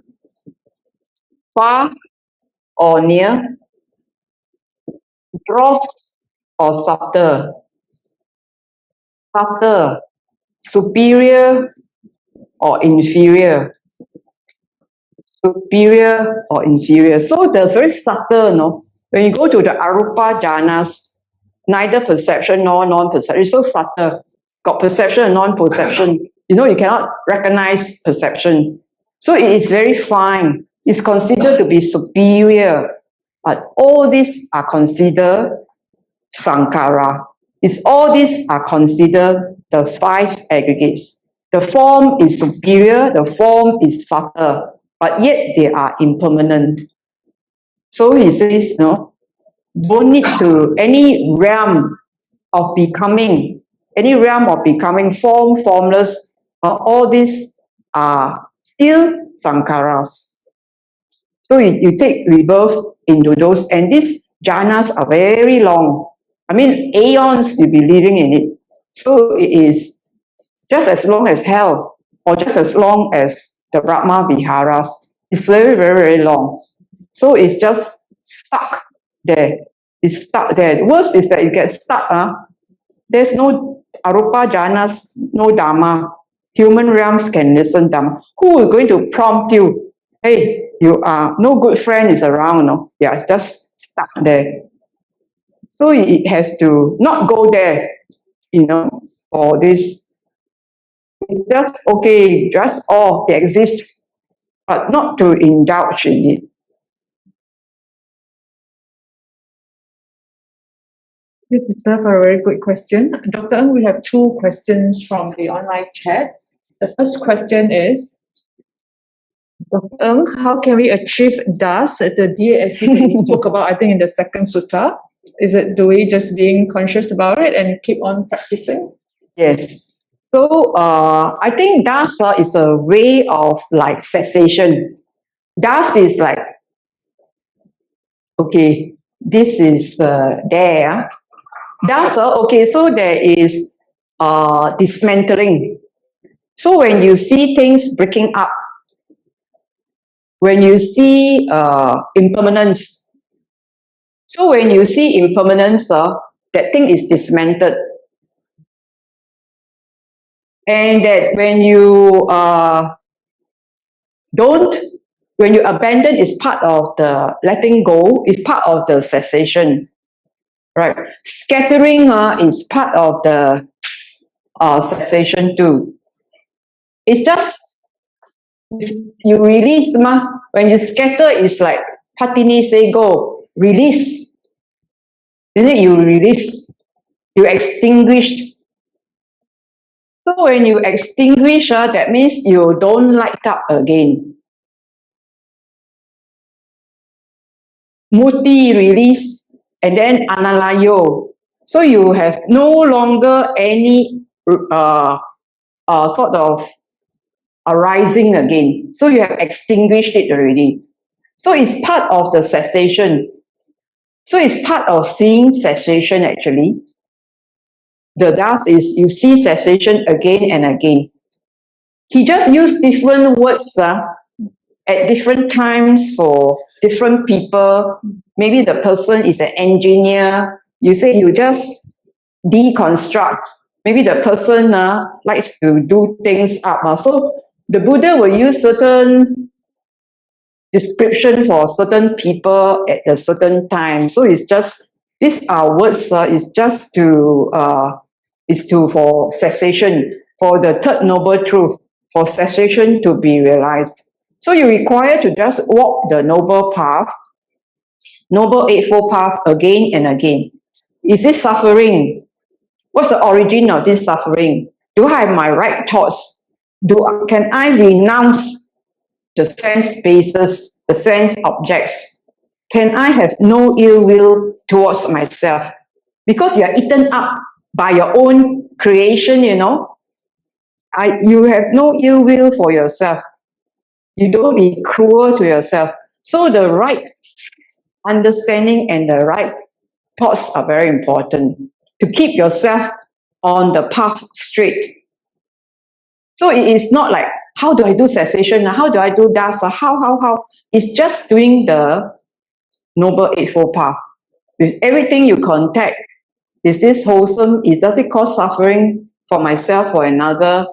far or near, gross or subtle, superior or inferior, superior or inferior. So that's very subtle, no? When you go to the arupa jhanas, neither perception nor non-perception. It's so subtle. Got perception and non-perception. You cannot recognize perception. So it is very fine. It's considered to be superior. But all these are considered sankhara. All these are considered the 5 aggregates. The form is superior, the form is subtle, but yet they are impermanent. So he says, no, don't need to any realm of becoming, form, formless, all these are still sankharas. So you take rebirth into those, and these jhanas are very long. I mean, aeons you'll be living in it. So it is just as long as hell, or just as long as the Brahma Viharas. It's very, very, very long. So it's just stuck there. It's stuck there. The worst is that you get stuck. There's no arupa jhanas, no dharma. Human realms can listen dharma. Who is going to prompt you? Hey, you are no good friend is around. No? Yeah, it's just stuck there. So it has to not go there, for this. It's just okay, just all exist, but not to indulge in it. This is a very good question. Dr. Ng, we have two questions from the online chat. The first question is, Dr. Ng, how can we achieve das, the DASC that you spoke about, I think, in the second sutta? Do we just being conscious about it and keep on practicing? Yes. So I think das is a way of like cessation. Das is like, okay, this is there. Das, okay, so there is dismantling. So when you see things breaking up, when you see impermanence, so when you see impermanence, that thing is dismantled. And that when you when you abandon is part of the letting go, is part of the cessation, right? Scattering is part of the cessation too. It's just, you release, when you scatter, it's like Patini say go, release. Isn't it? You release, you extinguish. So when you extinguish, that means you don't light up again. Muti, release, and then analayo. So you have no longer any sort of arising again. So you have extinguished it already. So it's part of the cessation. So it's part of seeing cessation actually. The das is you see cessation again and again. He just used different words at different times for different people. Maybe the person is an engineer. You say you just deconstruct. Maybe the person likes to do things up. So the Buddha will use certain description for certain people at a certain time. So it's just, these are words is just to for cessation, for the third noble truth, for cessation to be realized. So you require to just walk the noble path, noble eightfold path again and again. Is this suffering? What's the origin of this suffering? Do I have my right thoughts? Can I renounce the sense bases, the sense objects? Can I have no ill will towards myself? Because you are eaten up by your own creation, you have no ill will for yourself. You don't be cruel to yourself. So the right understanding and the right thoughts are very important to keep yourself on the path straight. So it is not like, how do I do cessation? How do I do das? How? It's just doing the Noble Eightfold Path. With everything you contact, is this wholesome? Does it cause suffering for myself or another?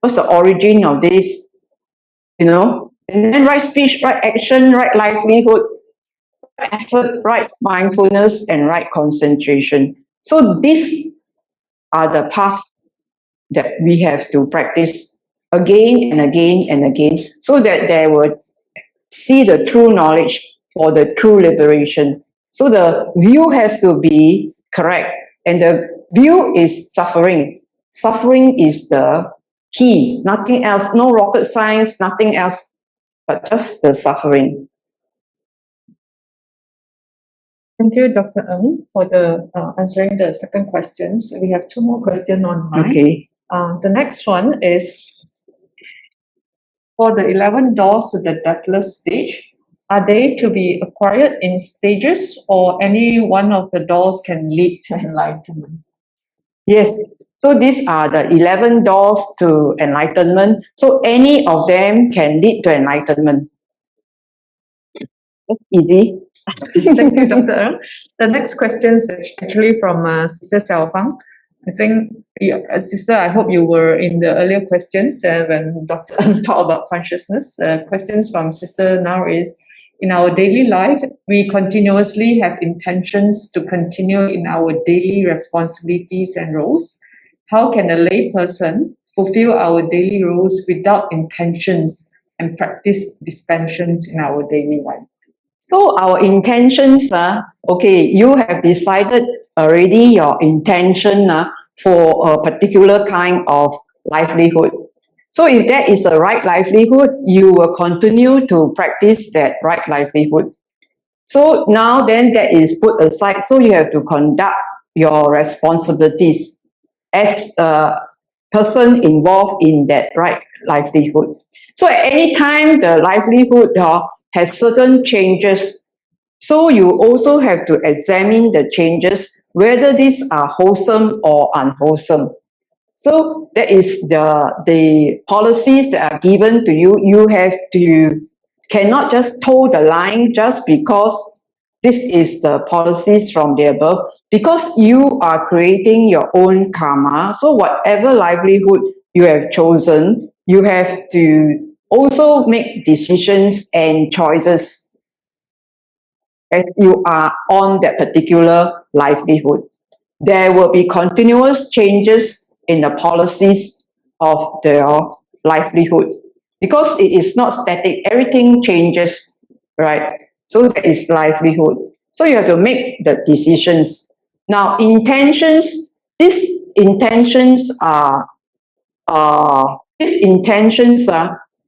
What's the origin of this? And then right speech, right action, right livelihood, effort, right mindfulness, and right concentration. So these are the paths that we have to practice again and again and again, so that they would see the true knowledge for the true liberation. So the view has to be correct, and the view is suffering. Suffering is the key, nothing else, no rocket science, nothing else, but just the suffering. Thank you, Dr. Ng, for the answering the second questions. We have two more questions online. Okay. The next one is, for the 11 doors to the Deathless stage, Are they to be acquired in stages, or any one of the doors can lead to enlightenment? Yes. So these are the 11 doors to enlightenment. So any of them can lead to enlightenment. That's easy. Thank you, Dr. Eng. The next question is actually from Sister Xiaofang. I think, Sister, I hope you were in the earlier questions when Dr. Eng talked about consciousness. Questions from Sister now is, in our daily life, we continuously have intentions to continue in our daily responsibilities and roles. How can a lay person fulfill our daily roles without intentions and practice dispensions in our daily life? So our intentions are, okay, you have decided already your intention for a particular kind of livelihood. So if that is a right livelihood, you will continue to practice that right livelihood. So now then that is put aside, so you have to conduct your responsibilities as a person involved in that right livelihood. So at any time the livelihood has certain changes. So you also have to examine the changes, whether these are wholesome or unwholesome. So that is the policies that are given to you. You have to, cannot just toe the line just because this is the policies from the above, because you are creating your own karma. So whatever livelihood you have chosen, you have to also make decisions and choices as you are on that particular livelihood. There will be continuous changes in the policies of their livelihood because it is not static. Everything changes, right? So that is livelihood. So you have to make the decisions. Now, intentions, these intentions are,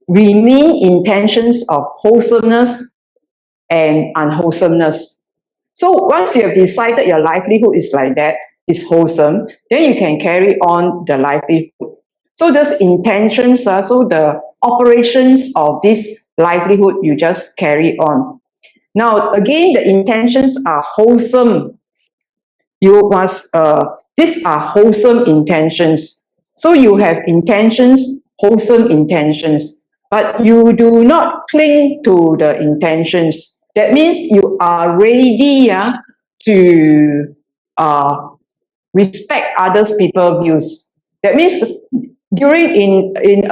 we mean intentions of wholesomeness and unwholesomeness. So once you have decided your livelihood is like that, is wholesome, then you can carry on the livelihood. So those intentions are, so the operations of this livelihood, you just carry on. Now, again, the intentions are wholesome. You must, these are wholesome intentions. So you have intentions, wholesome intentions, but you do not cling to the intentions. That means you are ready to respect others people's views. That means during in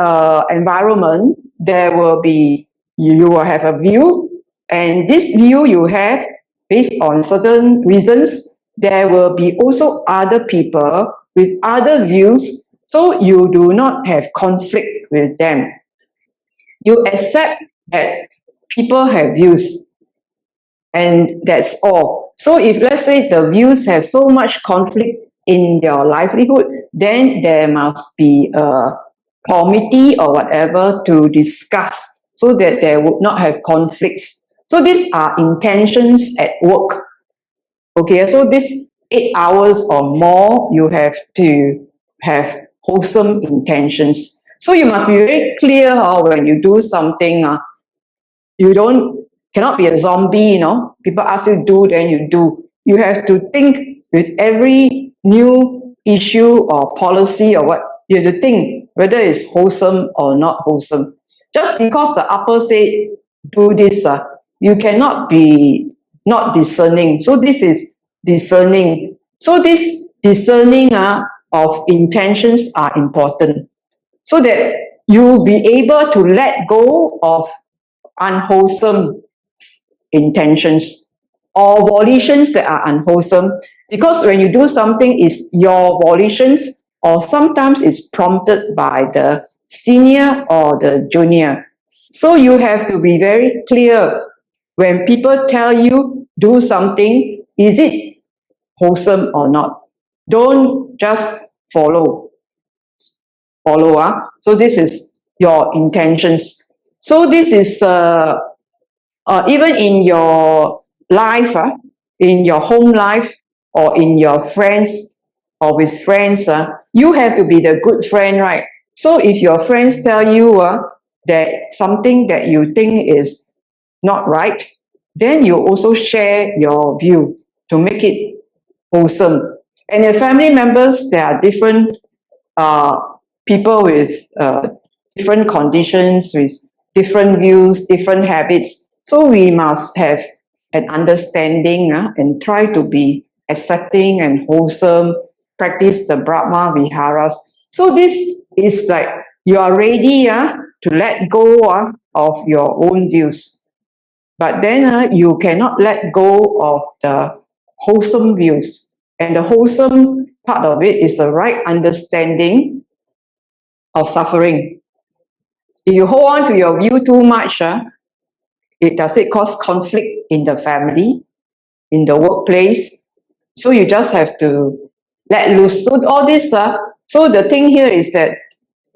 environment, there will be, you will have a view, and this view you have based on certain reasons, there will be also other people with other views, so you do not have conflict with them. You accept that people have views, and that's all. So if let's say the views have so much conflict in your livelihood, then there must be a committee or whatever to discuss so that there would not have conflicts. So these are intentions at work. Okay, so this 8 hours or more, you have to have wholesome intentions. So you must be very clear when you do something. You cannot be a zombie, People ask you to do, then you do. You have to think with every new issue or policy or what, you have to think whether it's wholesome or not wholesome. Just because the upper say do this, you cannot be not discerning. So this is discerning. So this discerning of intentions are important, so that you be able to let go of unwholesome intentions or volitions that are unwholesome, because when you do something, it's your volitions, or sometimes it's prompted by the senior or the junior. So you have to be very clear when people tell you do something, is it wholesome or not? Don't just follow. So this is your intentions. So this is even in your life, in your home life, or in your friends, or with friends, you have to be the good friend, right? So if your friends tell you that something that you think is not right, then you also share your view to make it wholesome. And the family members, there are different people with different conditions, with different views, different habits. So we must have an understanding and try to be accepting and wholesome, practice the Brahma Viharas. So this is like you are ready to let go of your own views. But then you cannot let go of the wholesome views. And the wholesome part of it is the right understanding of suffering. If you hold on to your view too much, it cause conflict in the family, in the workplace. So you just have to let loose. So all this, so the thing here is that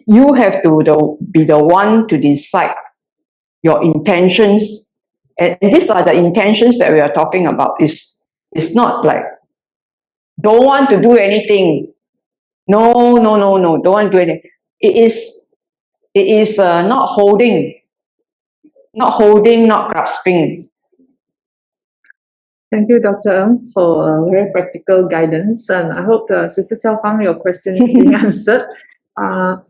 you have to be the one to decide your intentions. And these are the intentions that we are talking about. It's not like, don't want to do anything. No, don't want to do anything. It is not holding, not grasping. Thank you, Dr. Ng, for very practical guidance. And I hope, Sister Xiaofang, your question is being answered.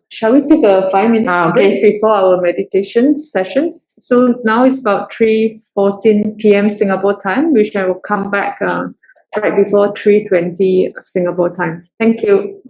Shall we take a 5-minute break before our meditation sessions? So now it's about 3:14 p.m. Singapore time, which I will come back right before 3:20 Singapore time. Thank you.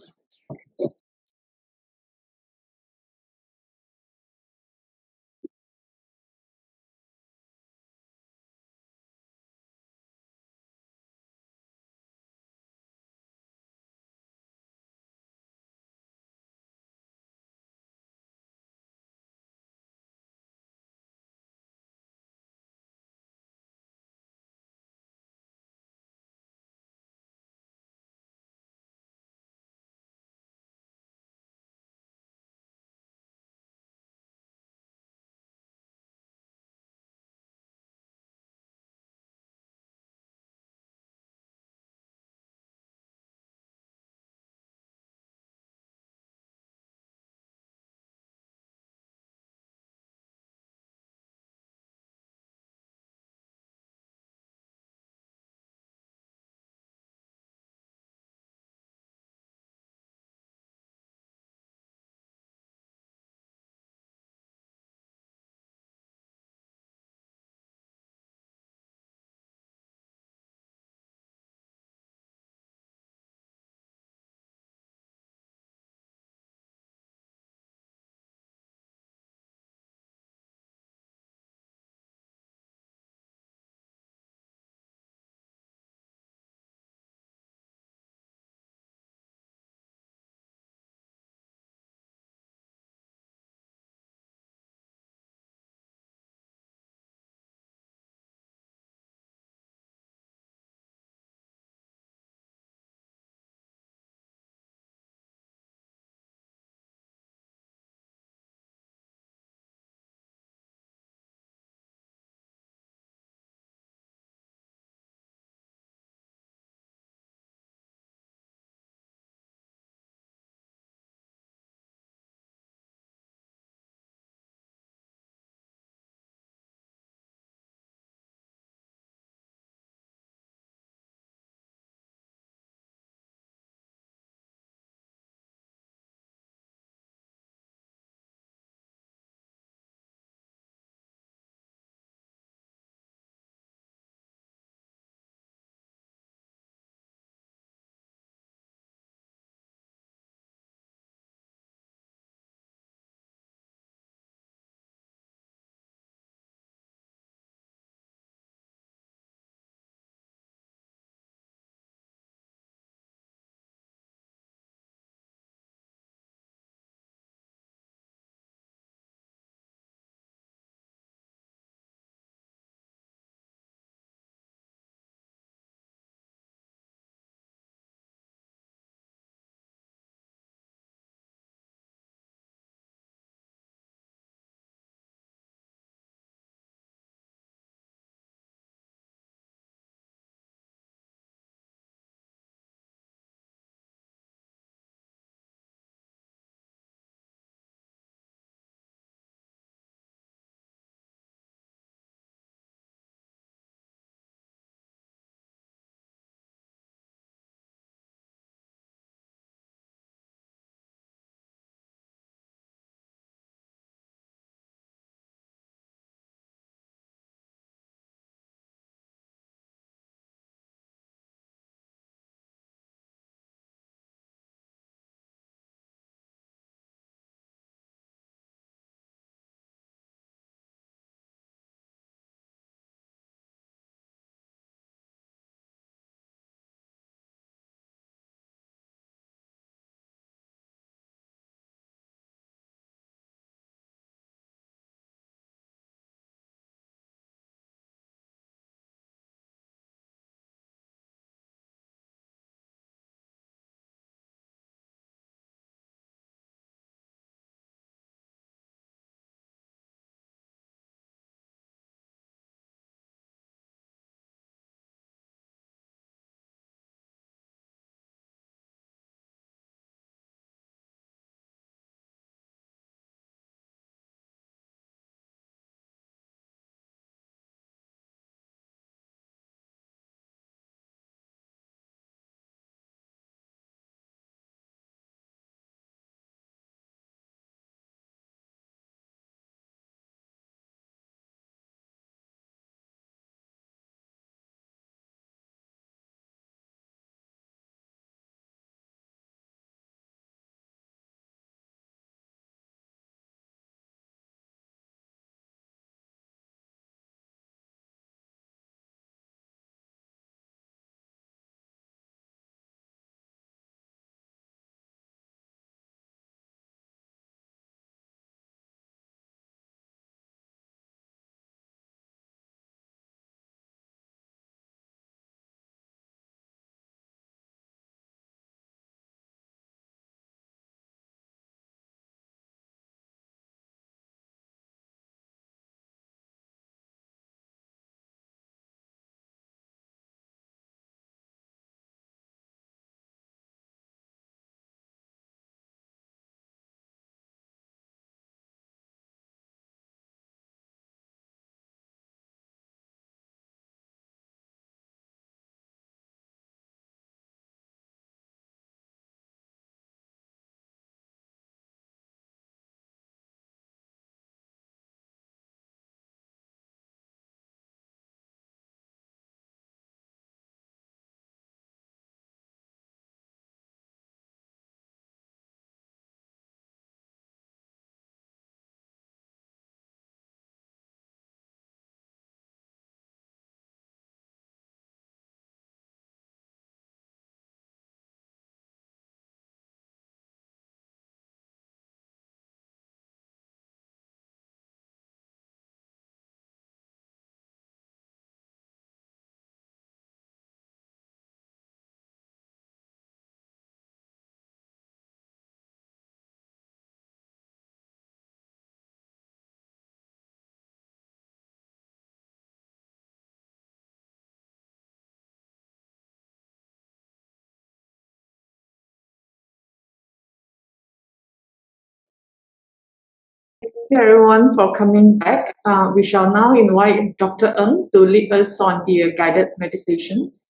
you everyone for coming back. We shall now invite Dr. Ng to lead us on the guided meditations.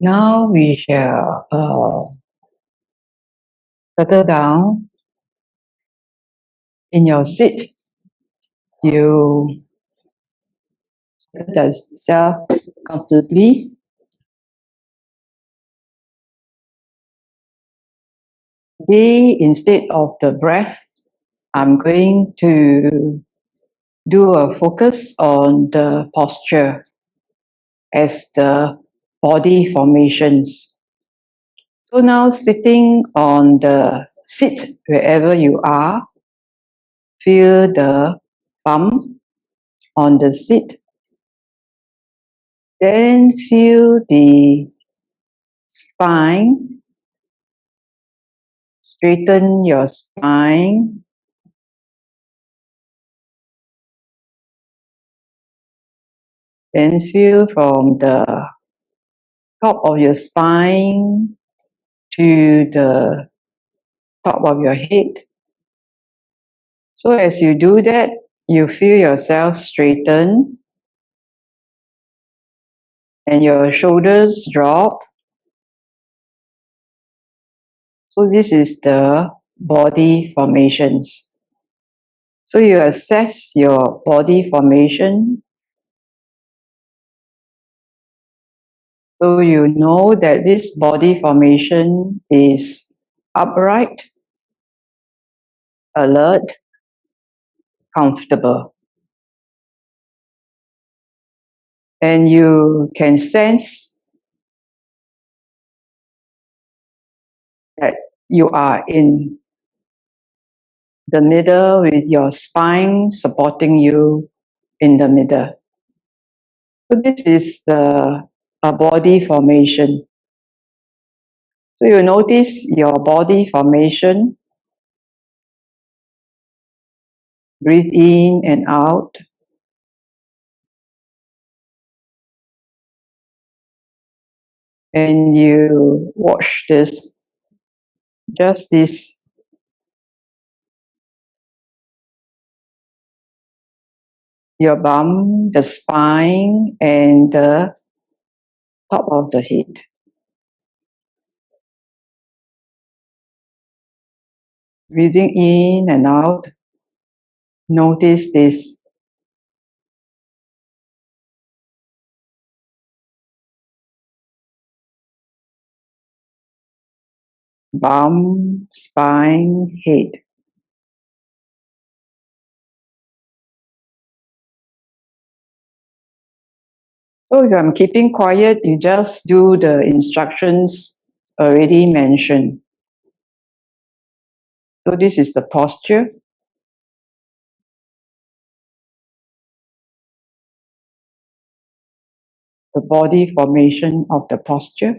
Now we shall settle down in your seat. You set yourself comfortably. Today, instead of the breath, I'm going to do a focus on the posture as the body formations. So now sitting on the seat wherever you are, feel the bum on the seat. Then feel the spine, straighten your spine. Then feel from the top of your spine to the top of your head. So as you do that, you feel yourself straighten and your shoulders drop. So this is the body formations. So you assess your body formation. So you know that this body formation is upright, alert, comfortable. And you can sense that you are in the middle with your spine supporting you in the middle. So this is a body formation. So you notice your body formation. Breathe in and out. And you watch this, just this. Your bum, the spine, and the top of the head. Breathing in and out, notice this. Bum, spine, head. So if I'm keeping quiet, you just do the instructions already mentioned. So this is the posture. The body formation of the posture.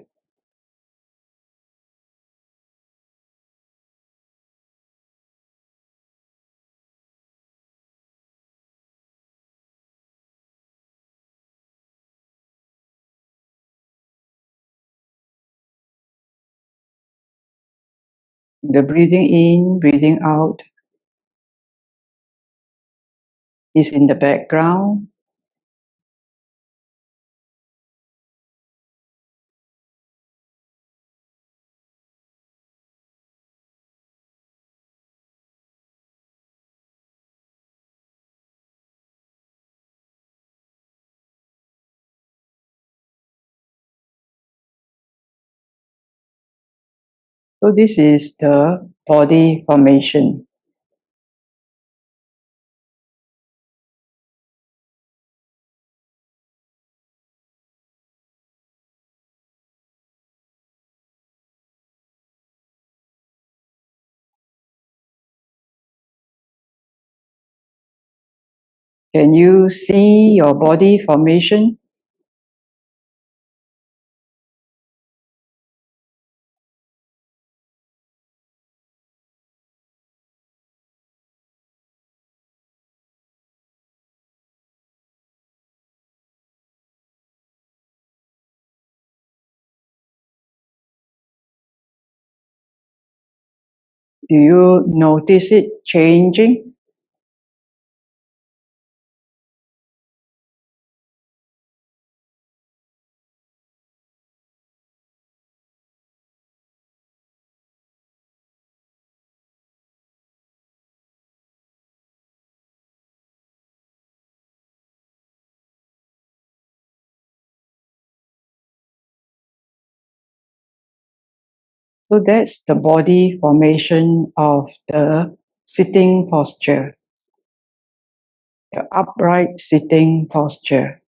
The breathing in, breathing out is in the background. So this is the body formation. Can you see your body formation? Do you notice it changing? So that's the body formation of the sitting posture, the upright sitting posture.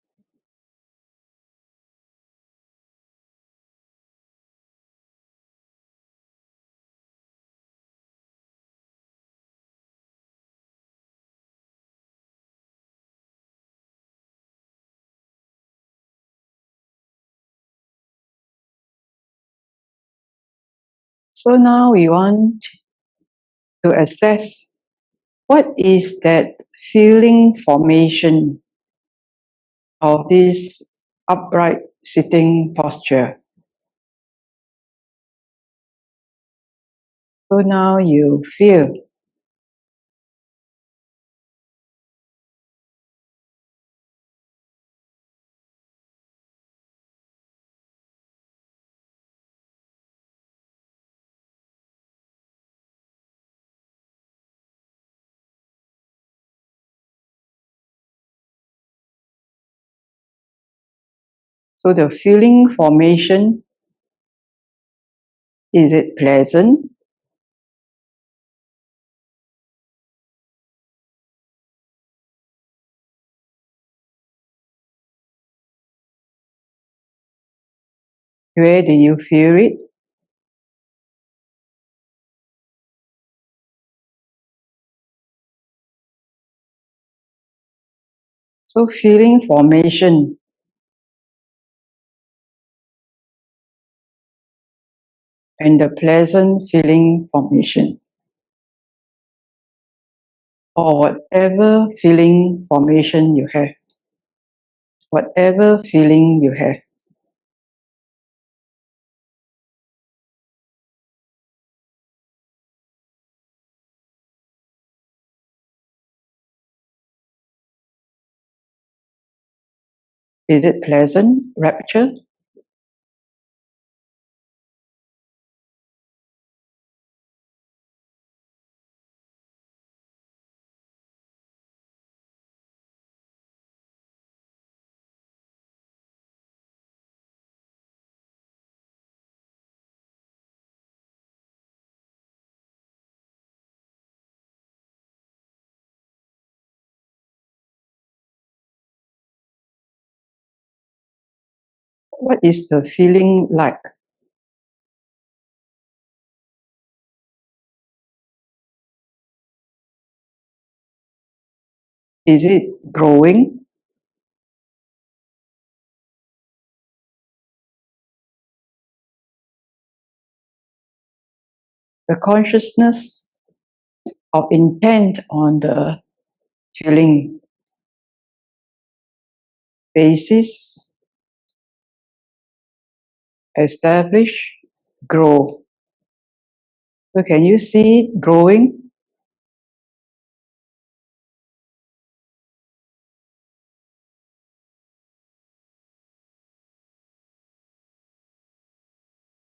So now we want to assess what is that feeling formation of this upright sitting posture. So now you feel. So the feeling formation, is it pleasant? Where do you feel it? So feeling formation, and the pleasant feeling formation, or whatever feeling formation you have, whatever feeling you have. Is it pleasant, rapture? What is the feeling like? Is it growing? The consciousness of intent on the feeling basis, establish, grow. So can you see it growing?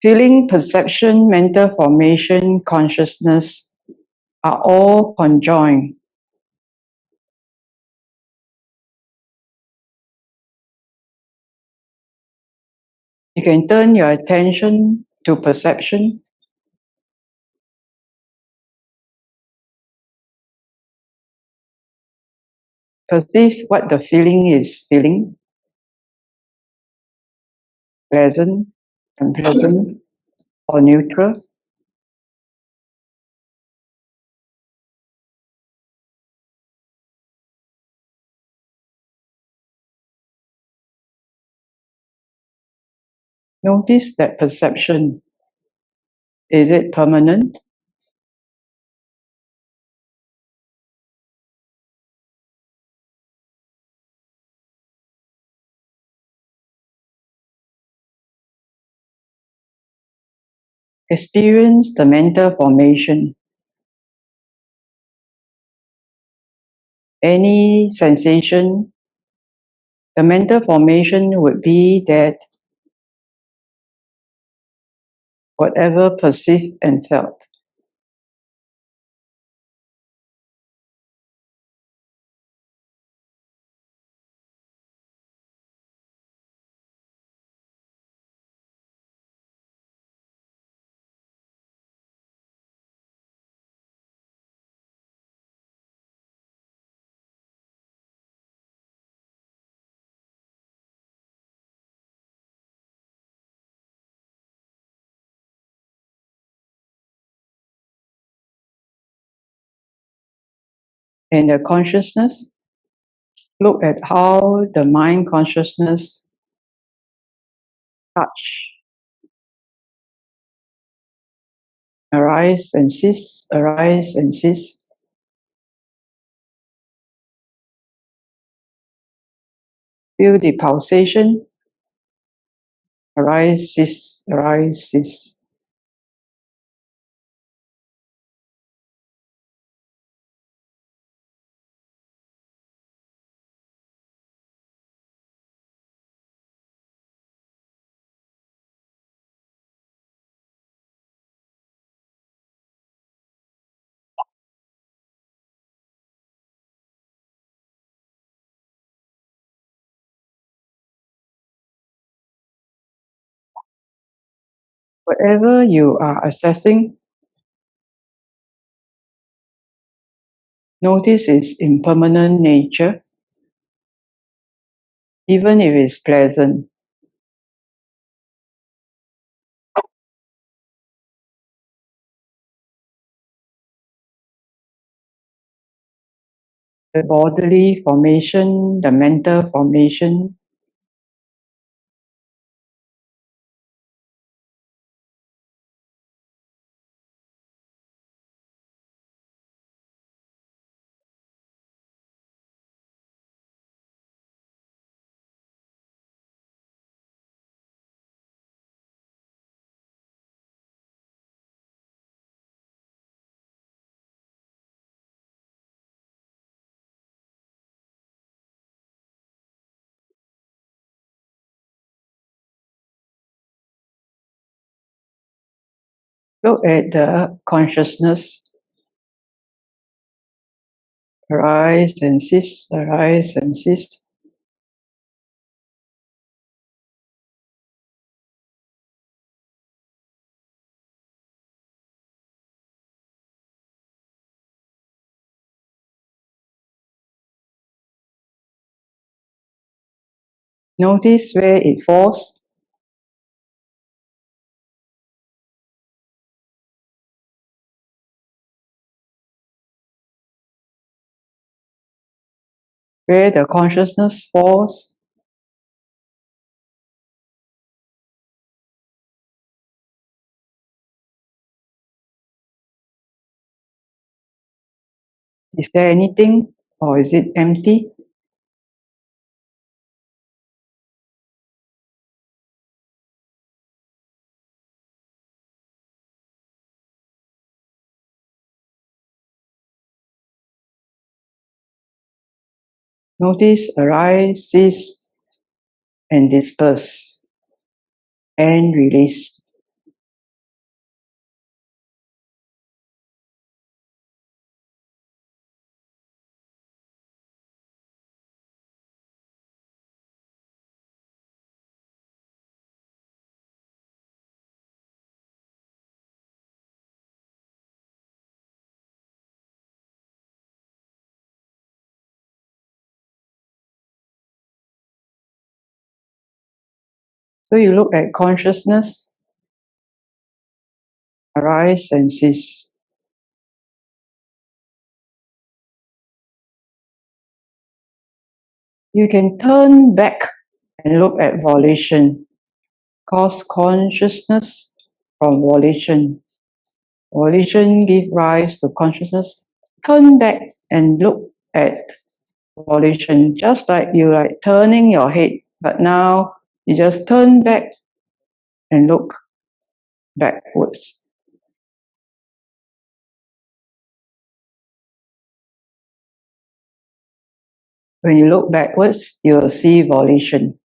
Feeling, perception, mental formation, consciousness are all conjoined. You can turn your attention to perception. Perceive what the feeling is feeling. Pleasant, unpleasant, or neutral. Notice that perception. Is it permanent? Experience the mental formation. any sensation, the mental formation would be that whatever perceived and felt. And the consciousness, look at how the mind consciousness touch, arise and cease, arise and cease. Feel the pulsation, arise, cease, arise, cease. Whatever you are assessing, notice its impermanent nature, even if it's pleasant. The bodily formation, the mental formation, look at the consciousness, arise and cease, arise and cease. Notice where it falls. Where the consciousness falls, is there anything or is it empty? Notice arise, cease, and disperse, and release. So you look at consciousness, arise and cease. You can turn back and look at volition, cause consciousness from volition. Volition give rise to consciousness. Turn back and look at volition, just like you like turning your head, but now you just turn back and look backwards. When you look backwards, you'll see volition.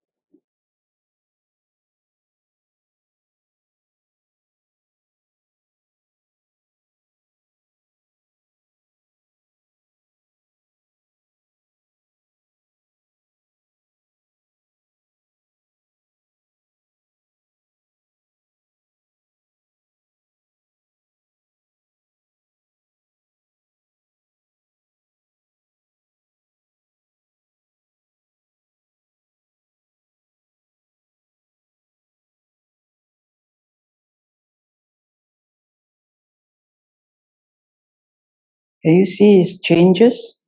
Can you see its changes?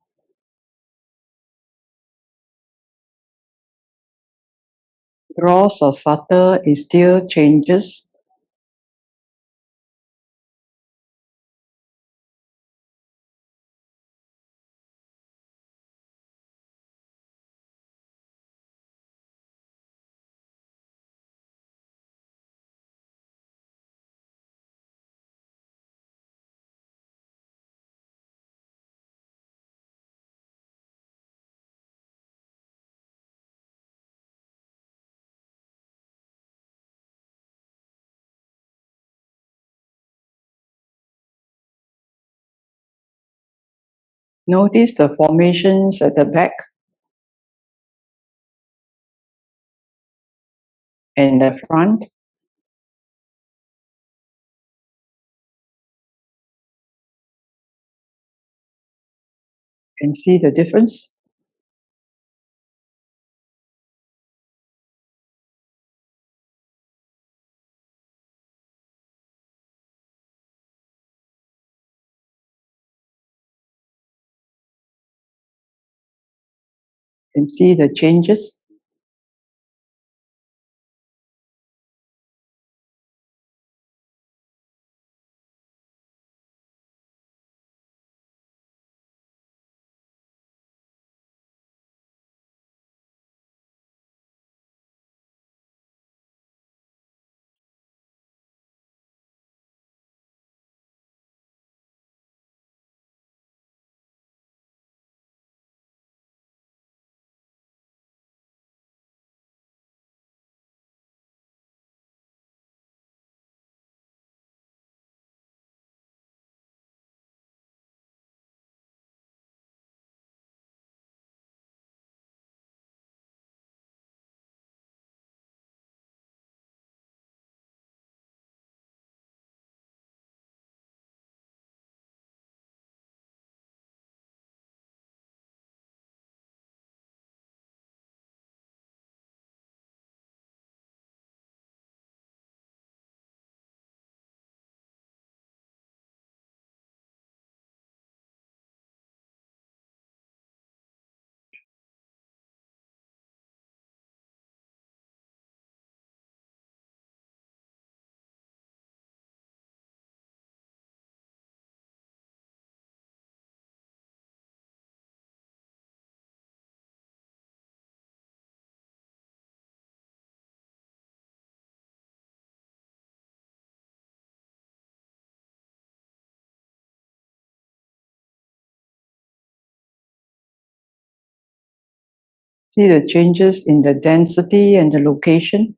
Gross or subtle, it still changes. Notice the formations at the back and the front. And see the difference. And see the changes. See the changes in the density and the location.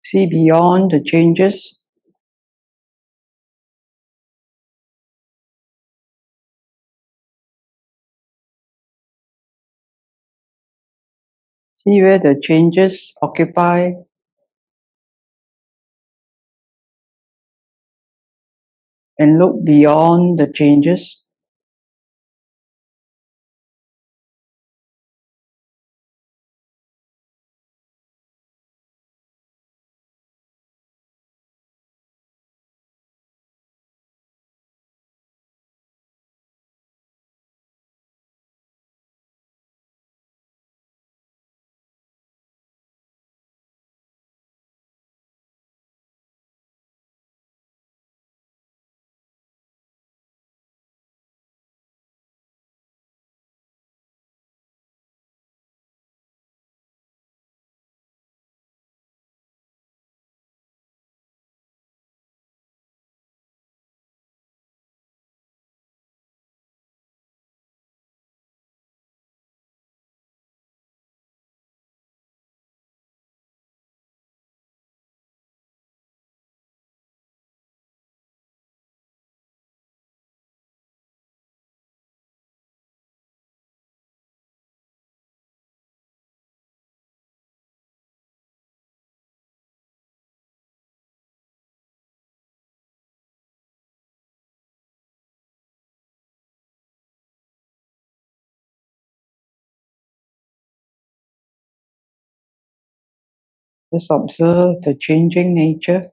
See beyond the changes. See where the changes occupy. And look beyond the changes. Just observe the changing nature.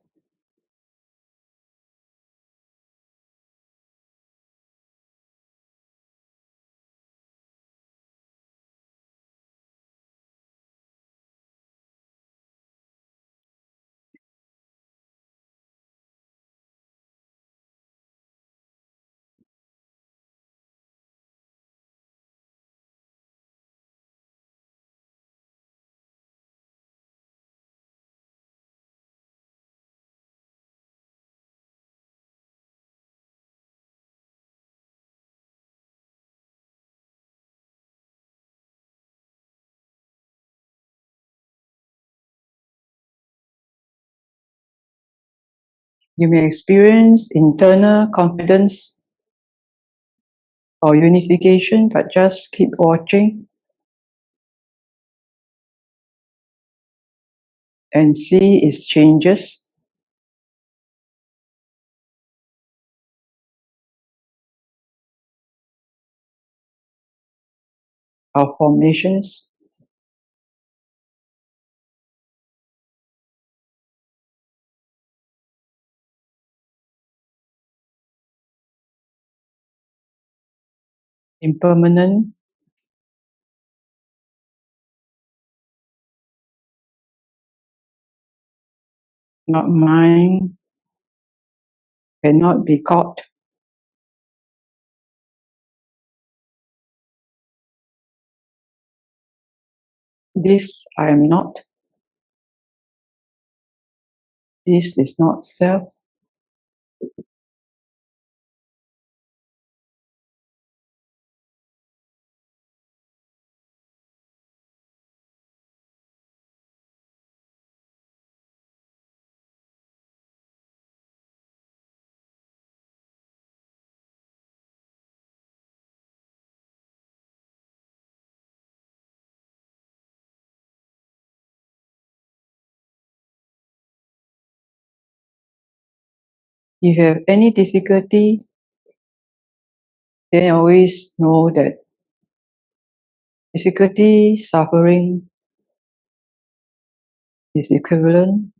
You may experience internal confidence or unification, but just keep watching and see its changes. Our formations. Impermanent. Not mine. Cannot be caught. This I am not. This is not self. If you have any difficulty, then always know that difficulty, suffering is equivalent.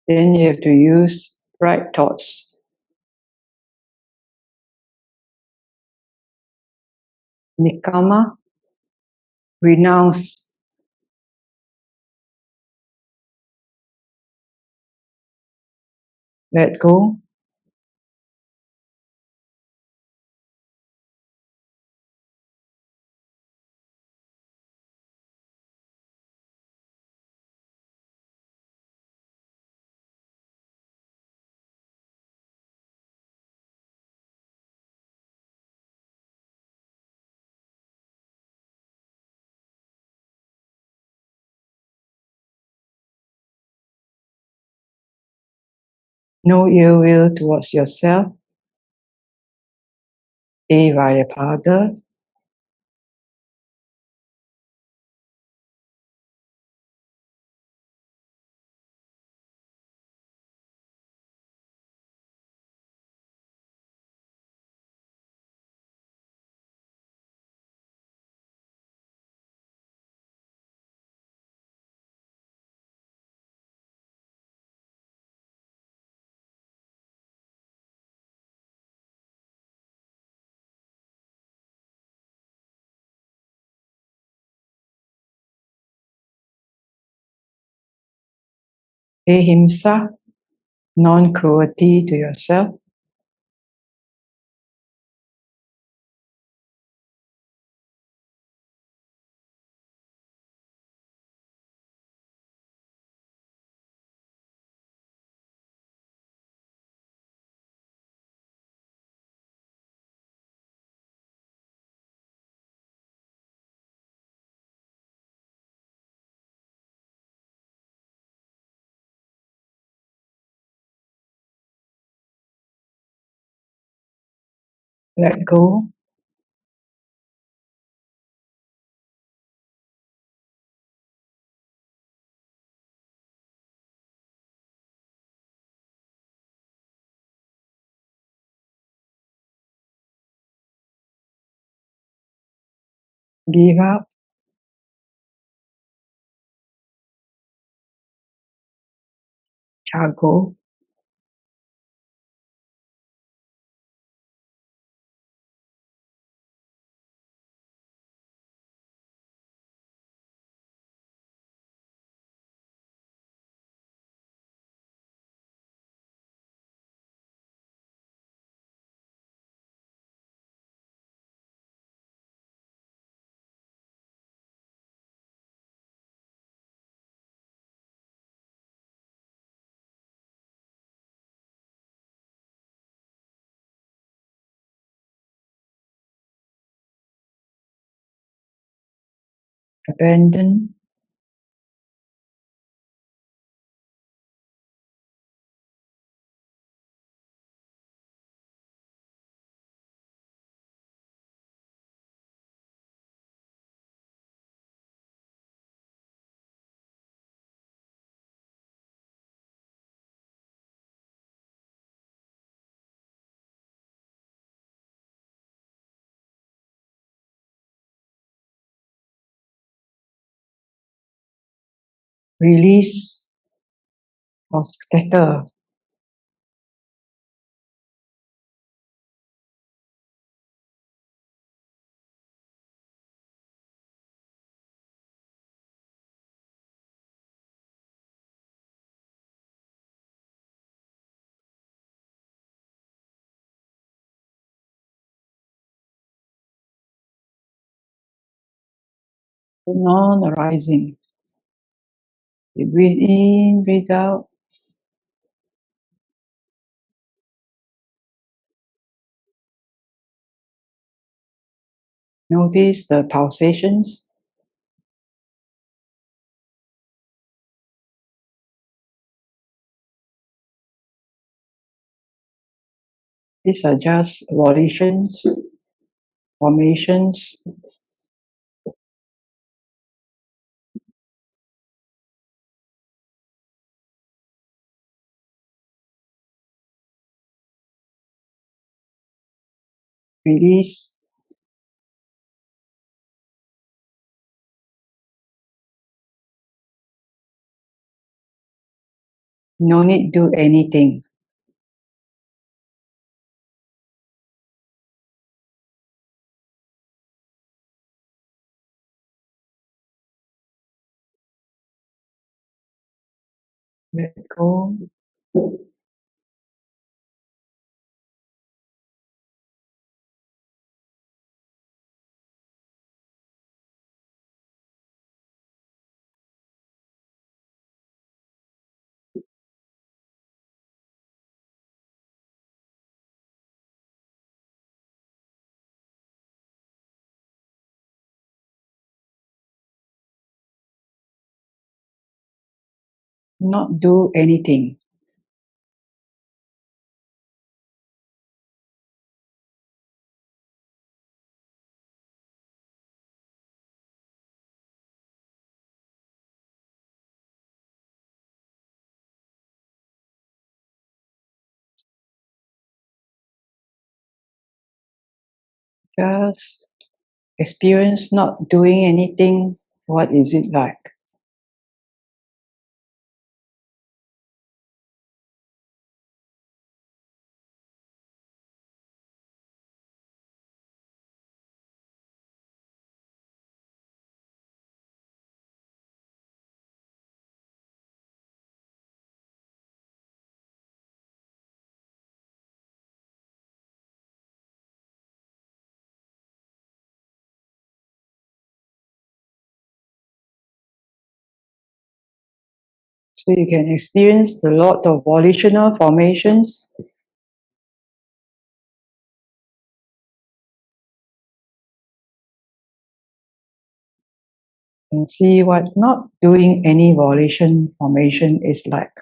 Then you have to use right thoughts. Nikama, renounce. Let go. No ill will towards yourself. Evāyapada. Ahimsa, non-cruelty to yourself. Let go. Give up. cargo. Abandon. Release or scatter. Non-arising. You breathe in, breathe out. Notice the pulsations. These are just volitions, formations. Release. No need to do anything. Let go. Not do anything. Just experience not doing anything. What is it like? So you can experience a lot of volitional formations. And see what not doing any volition formation is like.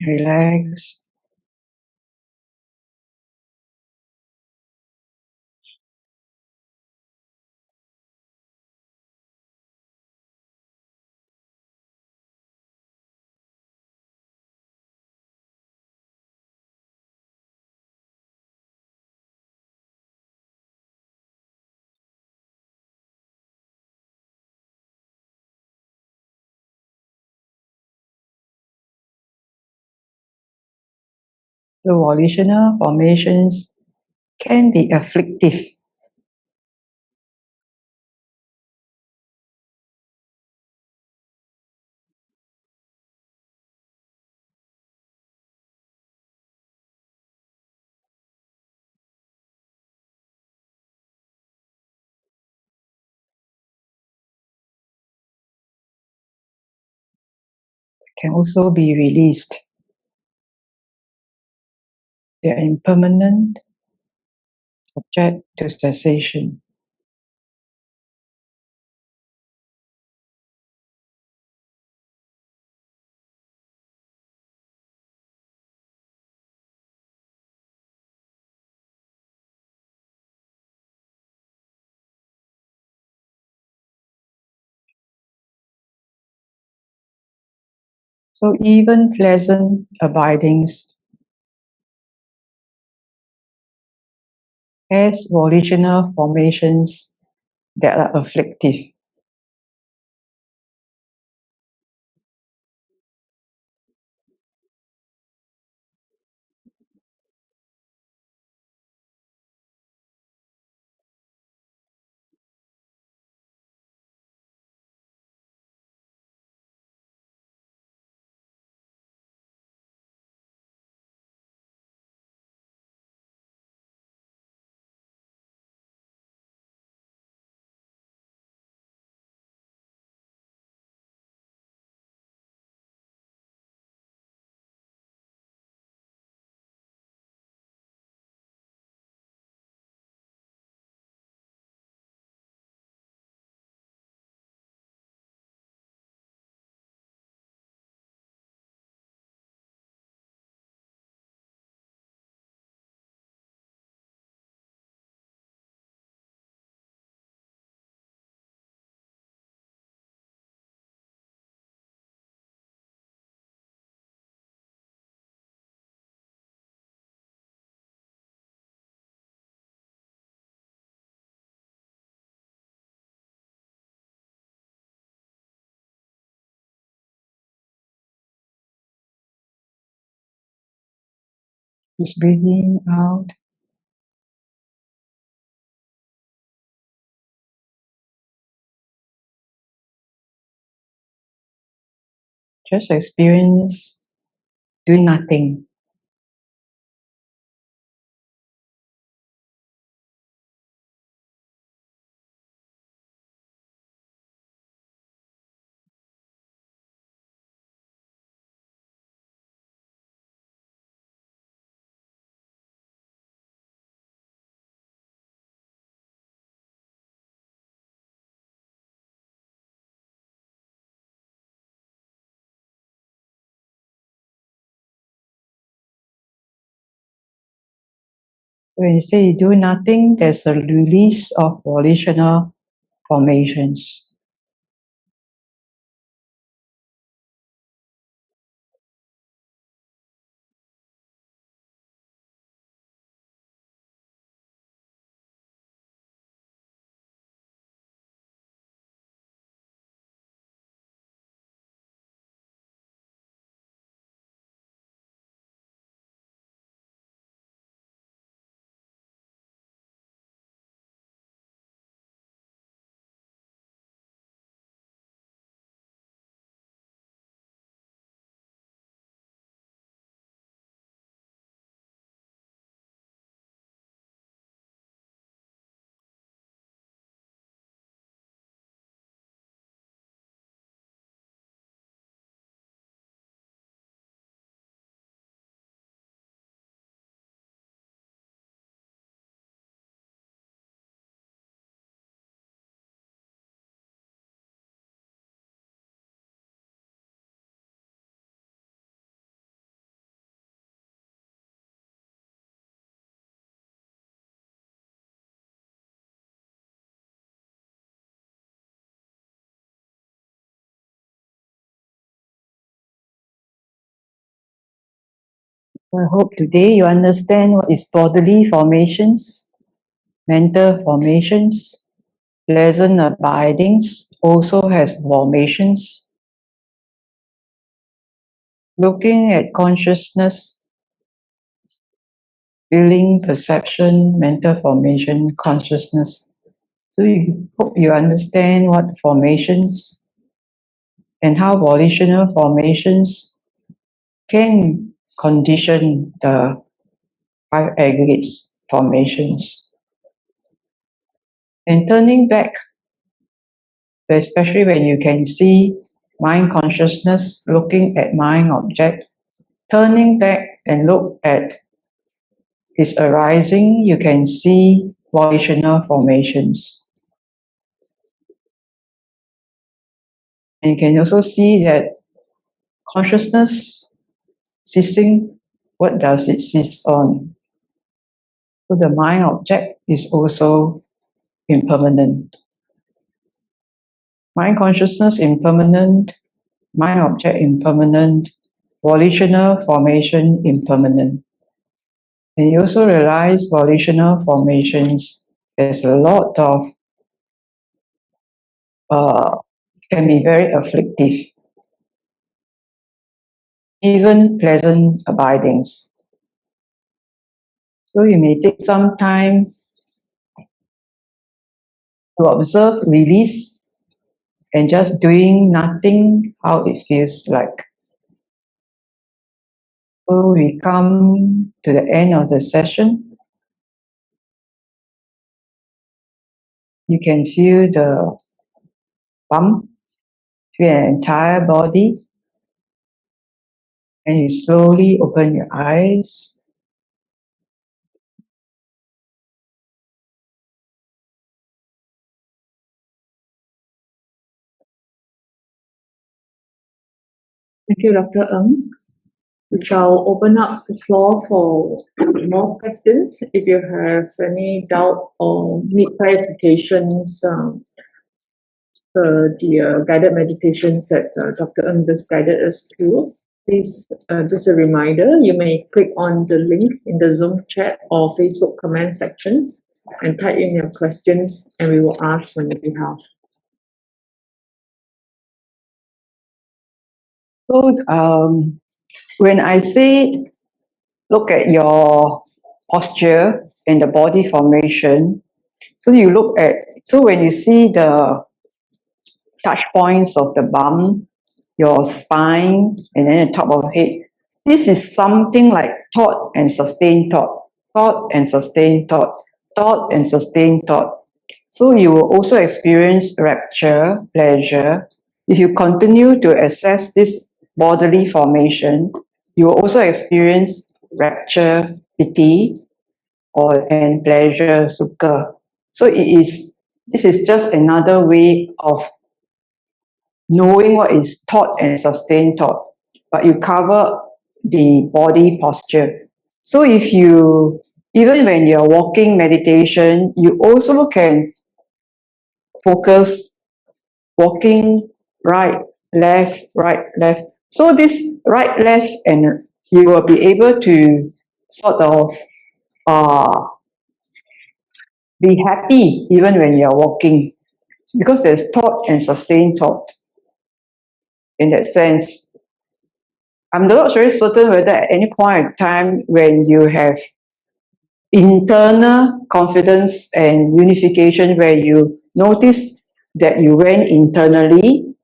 Relax. So volitional formations can be afflictive. Can also be released. They are impermanent, subject to cessation. So even pleasant abidings as volitional formations that are afflictive. Just breathing out. Just experience doing nothing. So when you say you do nothing, there's a release of volitional formations. I hope today you understand what is bodily formations, mental formations, pleasant abidings also has formations. Looking at consciousness feeling, perception, mental formation, consciousness. So you hope you understand what formations and how volitional formations can condition the five aggregates formations. And turning back, especially when you can see mind consciousness looking at mind object, turning back and look at its arising, you can see volitional formations. And you can also see that consciousness ceasing, what does it cease on? So the mind object is also impermanent. Mind consciousness impermanent, mind object impermanent, volitional formation impermanent. And you also realize volitional formations, there's a lot of, can be very afflictive, even pleasant abidings. So you may take some time to observe release and just doing nothing, how it feels like. So we come to the end of the session. You can feel the bump to your entire body, and you slowly open your eyes. Thank you, Dr. Ng. We shall open up the floor for more questions. If you have any doubt or need clarifications for the guided meditations that Dr. Ng just guided us through, please, just a reminder, you may click on the link in the Zoom chat or Facebook comment sections and type in your questions, and we will ask on your behalf. So when I say look at your posture and the body formation, so you look at, so when you see the touch points of the bum, your spine, and then the top of the head, this is something like thought and sustained thought, thought and sustained thought, thought and sustained thought. So you will also experience rapture, pleasure. If you continue to assess this bodily formation, you will also experience rapture, piti, and pleasure, sukha. So this is just another way of knowing what is thought and sustained thought, but you cover the body posture. So if you, even when you're walking meditation, you also can focus walking right, left, right, left. So this right, left, and you will be able to sort of be happy even when you're walking, because there's thought and sustained thought. In that sense, I'm not very certain whether at any point in time when you have internal confidence and unification, where you notice that you went internally,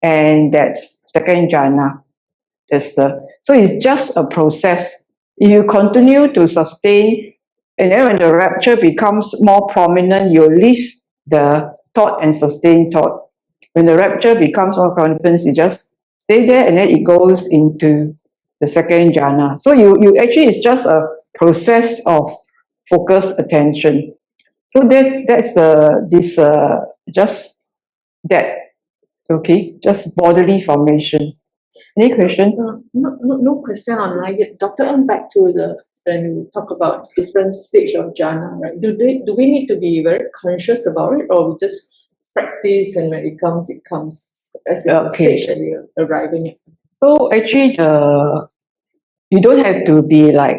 and that's second jhana. So it's just a process. If you continue to sustain, and then when the rapture becomes more prominent, you leave the thought and sustain thought. When the rapture becomes more prominent, you just stay there, and then it goes into the second jhana. So you actually, it's just a process of focused attention. So that's just that. Okay, just bodily formation. Any question? No question online yet. Dr. Ng, back to when we talk about different stage of jhana, right? Do we need to be very conscious about it, or we just practice and when it comes, it comes as a stage that we are arriving at? So actually, you don't have to be like,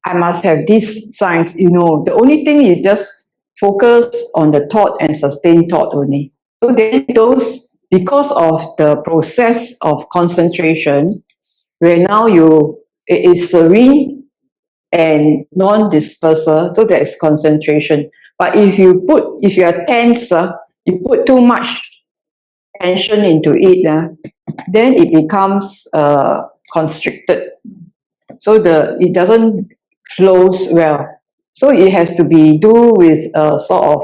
I must have this science. The only thing is just focus on the thought and sustain thought only. So then because of the process of concentration, where now it is serene, and non-dispersal, so there is concentration. But if you are tense, you put too much tension into it, then it becomes constricted. So it doesn't flows well. So it has to be do with sort of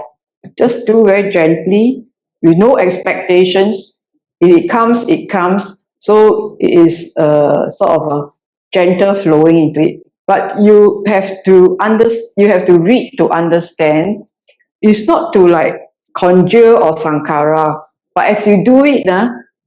just do very gently, with no expectations. If it comes, it comes. So it is sort of a gentle flowing into it. But you have to read to understand. It's not to like conjure or sankhara, but as you do it,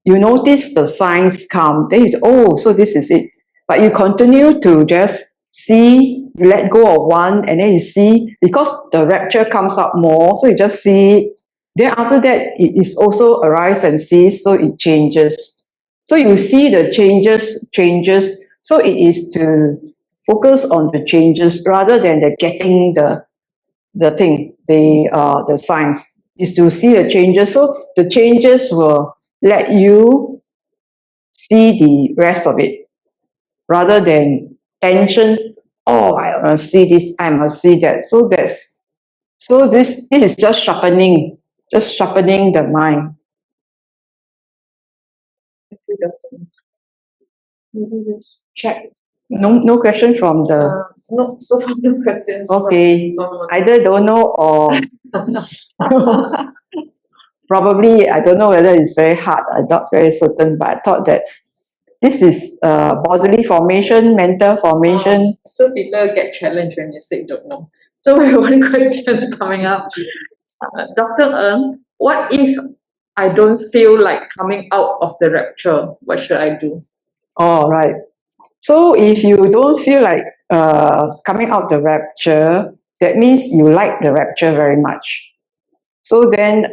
you notice the signs come. Then so this is it. But you continue to just see, you let go of one, and then you see, because the rapture comes up more, so you just see. Then after that, it is also arise and cease, so it changes. So you see the changes. So it is to focus on the changes rather than the getting the signs. Is to see the changes. So the changes will let you see the rest of it, rather than tension. Oh, I must see this, I must see that. So this is just sharpening the mind. Maybe just check. No question from the. No, so far no questions. Okay, from- either don't know or probably I don't know whether it's very hard. I'm not very certain, but I thought that this is bodily formation, mental formation. So people get challenged when you say don't know. So we have one question coming up. Dr. Ng, what if I don't feel like coming out of the rapture? What should I do? All right. So if you don't feel like coming out the rapture, that means you like the rapture very much. So then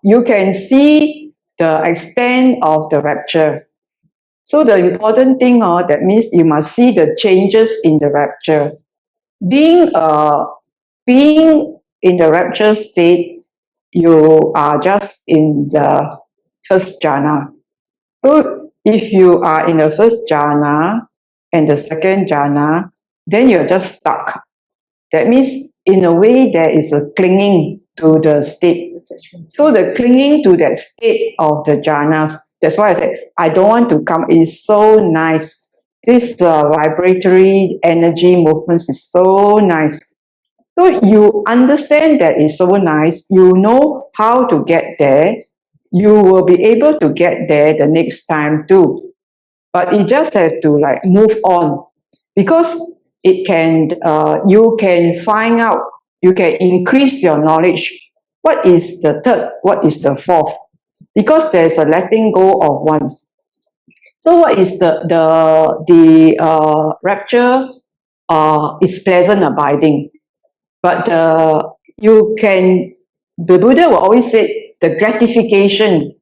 you can see the extent of the rapture. So the important thing, that means you must see the changes in the rapture. Being in the rapture state, you are just in the first jhana. So if you are in the first jhana and the second jhana, then you're just stuck. That means in a way there is a clinging to the state. So the clinging to that state of the jhanas, that's why I said, I don't want to come. It's so nice. This vibratory energy movements is so nice. So you understand that it's so nice. You know how to get there. You will be able to get there the next time too. But it just has to like move on, because it can, you can find out, you can increase your knowledge. What is the third? What is the fourth? Because there's a letting go of one. So what is the rapture? Is pleasant abiding, but the Buddha will always say the gratification.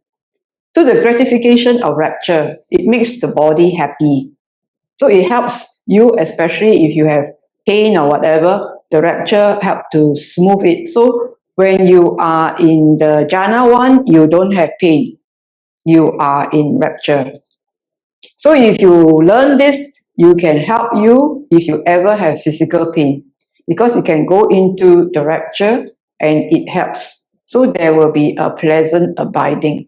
So the gratification of rapture, it makes the body happy. So it helps you, especially if you have pain or whatever, the rapture helps to smooth it. So when you are in the jhana one, you don't have pain. You are in rapture. So if you learn this, you can help you if you ever have physical pain, because you can go into the rapture and it helps. So there will be a pleasant abiding.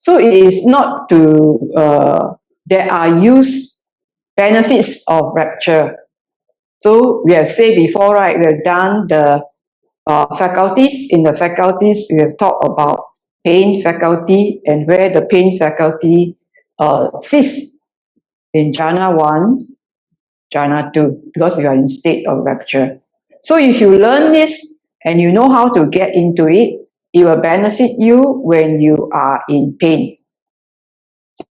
So it is not to, there are benefits of rapture. So we have said before, right, we have done the faculties. In the faculties, we have talked about pain faculty and where the pain faculty sits in jhana 1, jhana 2, because you are in state of rapture. So if you learn this and you know how to get into it, it will benefit you when you are in pain.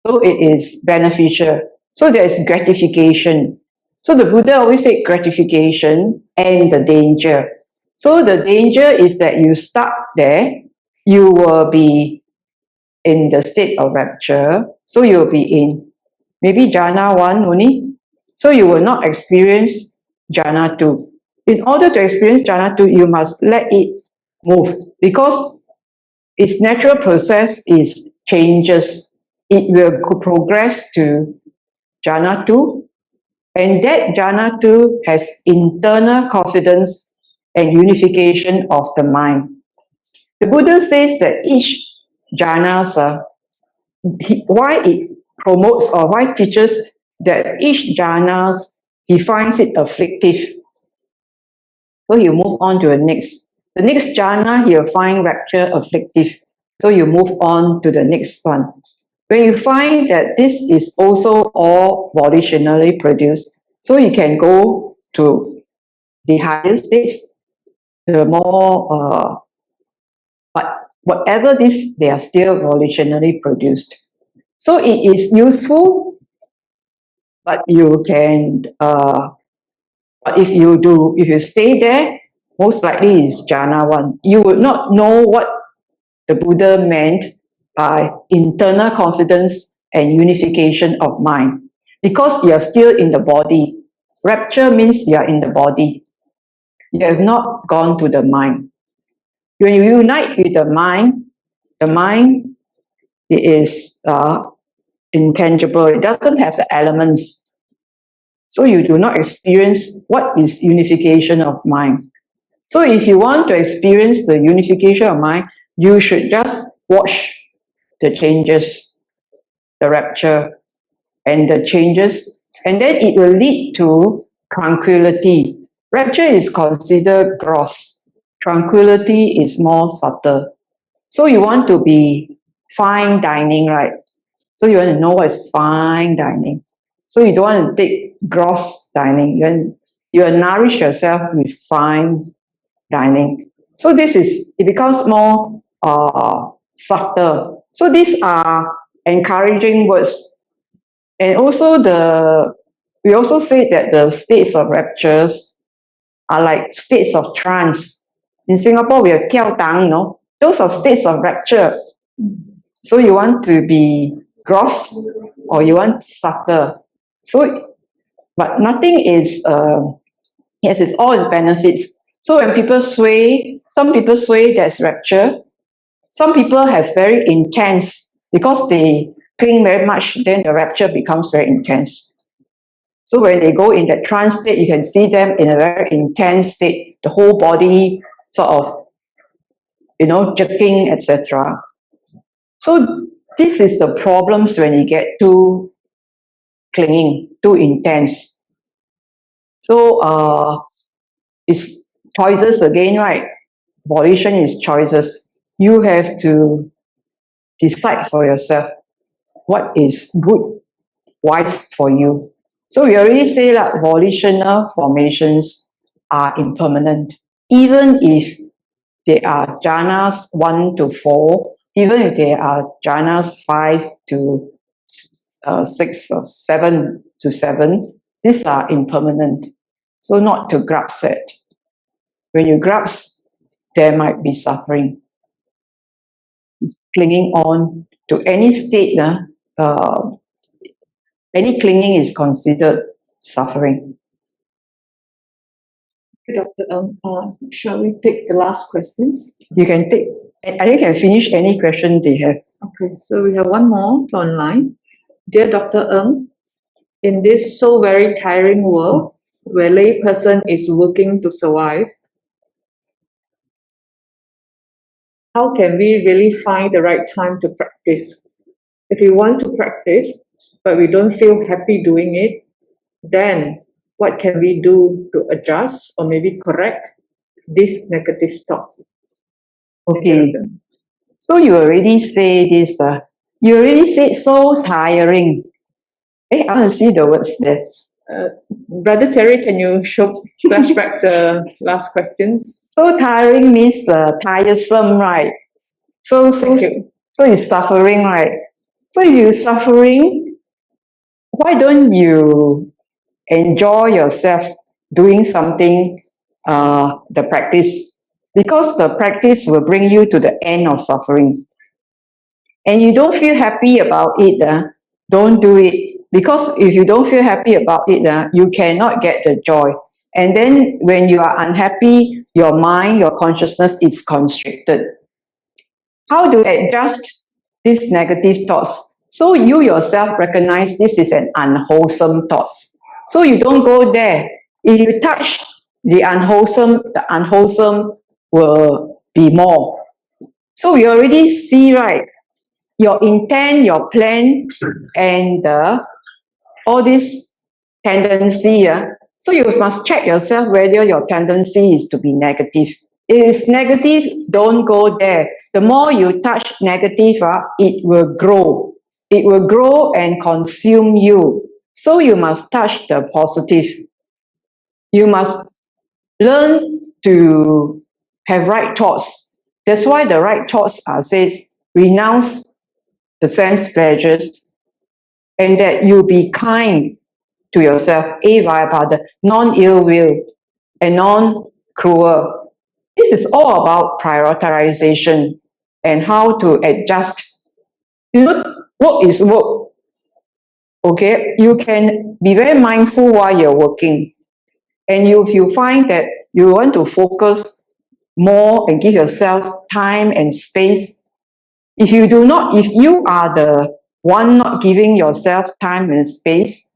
So it is beneficial. So there is gratification. So the Buddha always said gratification and the danger. So the danger is that you start there, you will be in the state of rapture. So you will be in maybe jhana 1 only. So you will not experience jhana 2. In order to experience jhana 2, you must let it move, because its natural process is changes. It will progress to jhana 2, And that jhana too has internal confidence and unification of the mind. The Buddha says that each jhana, why it promotes or why it teaches that each jhana, he finds it afflictive. So you move on to the next. The next jhana, he'll find rapture afflictive. So you move on to the next one. When you find that this is also all volitionally produced, so you can go to the higher states, the more, but whatever this, they are still volitionally produced. So it is useful, but you can, but if you stay there, most likely is jhana 1. You would not know what the Buddha meant by internal confidence and unification of mind, because you are still in the body. Rapture means you are in the body. You have not gone to the mind. When you unite with the mind is intangible. It doesn't have the elements. So you do not experience what is unification of mind. So if you want to experience the unification of mind, you should just watch the changes, the rapture, and the changes, and then it will lead to tranquility. Rapture is considered gross. Tranquility is more subtle. So you want to be fine dining, right? So you want to know what is fine dining. So you don't want to take gross dining. You will nourish yourself with fine dining. So it becomes more subtle. So these are encouraging words. And also we also say that the states of raptures are like states of trance. In Singapore, we have kiao tang, those are states of rapture. So you want to be gross or you want subtle. So, but nothing is, yes, it's all its benefits. So when people sway, some people sway, there's rapture. Some people have very intense, because they cling very much, then the rapture becomes very intense. So when they go in that trance state, you can see them in a very intense state, the whole body sort of, jerking, etc. So this is the problems when you get too clinging, too intense. So it's choices again, right? Volition is choices. You have to decide for yourself what is good, wise for you. So we already say that volitional formations are impermanent. Even if they are jhanas 1 to 4, even if they are jhanas 5 to 6 or 7 to 7, these are impermanent. So not to grasp it. When you grasp, there might be suffering. It's clinging on to any state, any clinging is considered suffering. Dr. Shall we take the last questions? You can take, I think you can finish any question they have. Okay, so we have one more online. Dear Dr. in this so very tiring world where lay person is working to survive, how can we really find the right time to practice? If we want to practice, but we don't feel happy doing it, then what can we do to adjust or maybe correct these negative thoughts? Okay. So you already say this, you already said so tiring. I want to see the words there. Brother Terry, can you flashback the last questions? So tiring means tiresome, right? So it's suffering, right? So if you're suffering, why don't you enjoy yourself doing something, the practice? Because the practice will bring you to the end of suffering. And you don't feel happy about it, don't do it. Because if you don't feel happy about it, you cannot get the joy. And then when you are unhappy, your mind, your consciousness is constricted. How do you adjust these negative thoughts? So you yourself recognize this is an unwholesome thought. So you don't go there. If you touch the unwholesome will be more. So you already see, right, your intent, your plan, and all this tendency. So you must check yourself whether your tendency is to be negative. If it's negative, don't go there. The more you touch negative, it will grow. It will grow and consume you. So you must touch the positive. You must learn to have right thoughts. That's why the right thoughts says, renounce the sense pleasures, and that you be kind to yourself, non-ill will and non-cruel. This is all about prioritization and how to adjust. Work is work. Okay, you can be very mindful while you're working. And if you find that you want to focus more and give yourself time and space, if you are the one not giving yourself time and space,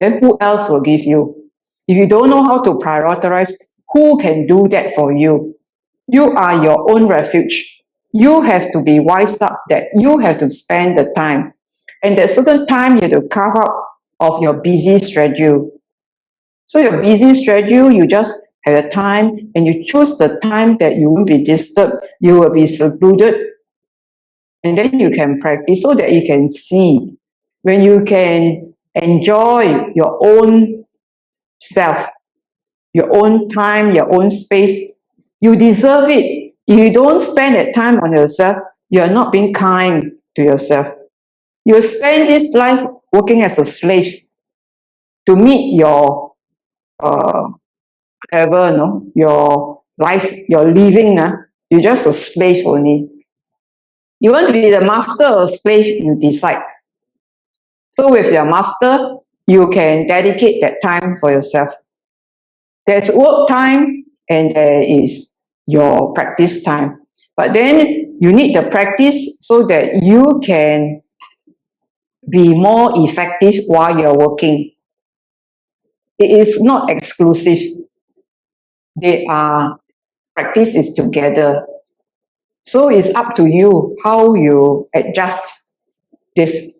then who else will give you? If you don't know how to prioritize, who can do that for you? You are your own refuge. You have to be wised up that you have to spend the time. And that certain time you have to carve out of your busy schedule. So your busy schedule, you just have a time and you choose the time that you won't be disturbed, you will be secluded, and then you can practice so that you can see. When you can enjoy your own self, your own time, your own space, you deserve it. If you don't spend that time on yourself, you are not being kind to yourself. You spend this life working as a slave to meet your your life, your living. You're just a slave only. You want to be the master or slave, you decide. So with your master, you can dedicate that time for yourself. There's work time and there is your practice time. But then you need the practice so that you can be more effective while you're working. It is not exclusive. Practice is together. So it's up to you how you adjust this.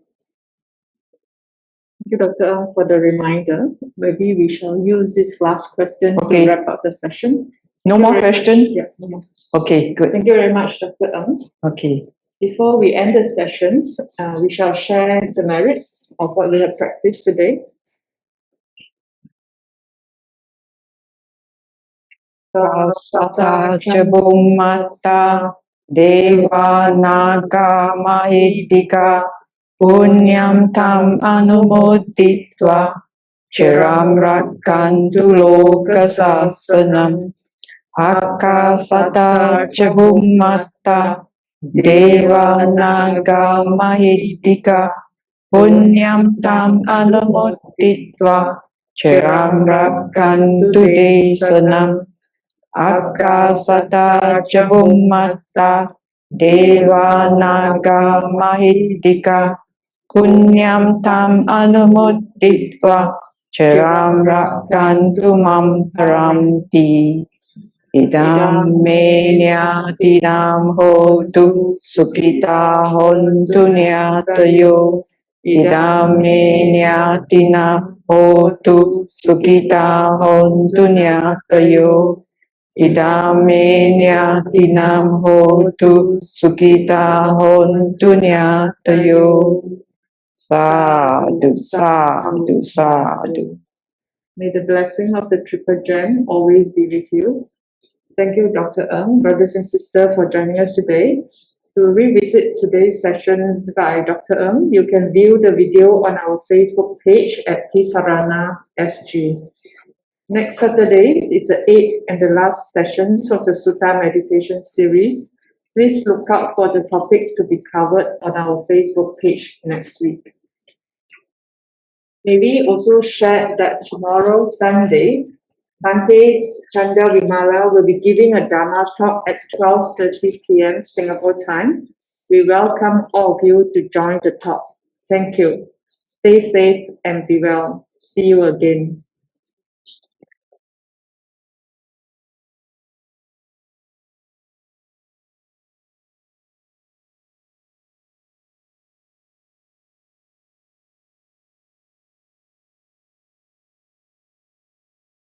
Thank you, Dr. for the reminder. Maybe we shall use this last question to wrap up the session. No more questions? Yeah, no more. Okay, good. Thank you very much, Dr. Ng. Okay. Before we end the sessions, we shall share the merits of what we have practiced today. Sattā ca bhummata devānaga mahittika punyam tam anumoditva chiram rakkantu loka sasanam akasata ca bhummata devānaga mahittika punyam tam anumoditva chiram rakkantu desanam Akasata ca bhummata devānaga mahittika punyam tam anumoditva chiram rakkantu mam paramti idam me nyatinam hotu sukhitā hontu nyatayo idam me nyatinam hotu sukhitā hontu nyatayo idame nyatinam hotu sukhitā hontu nyatayo. Sadhu, sadhu, sadhu. May the blessing of the Triple Gem always be with you. Thank you, Dr. Ng, brothers and sisters, for joining us today. To revisit today's sessions by Dr. Ng, you can view the video on our Facebook page at Ti-Sarana SG. Next Saturday is the 8th and the last sessions of the Sutta meditation series. Please look out for the topic to be covered on our Facebook page next week. May we also share that tomorrow, Sunday, Bhante Chandra Vimala will be giving a Dharma talk at 12:30 p.m. Singapore time. We welcome all of you to join the talk. Thank you. Stay safe and be well. See you again.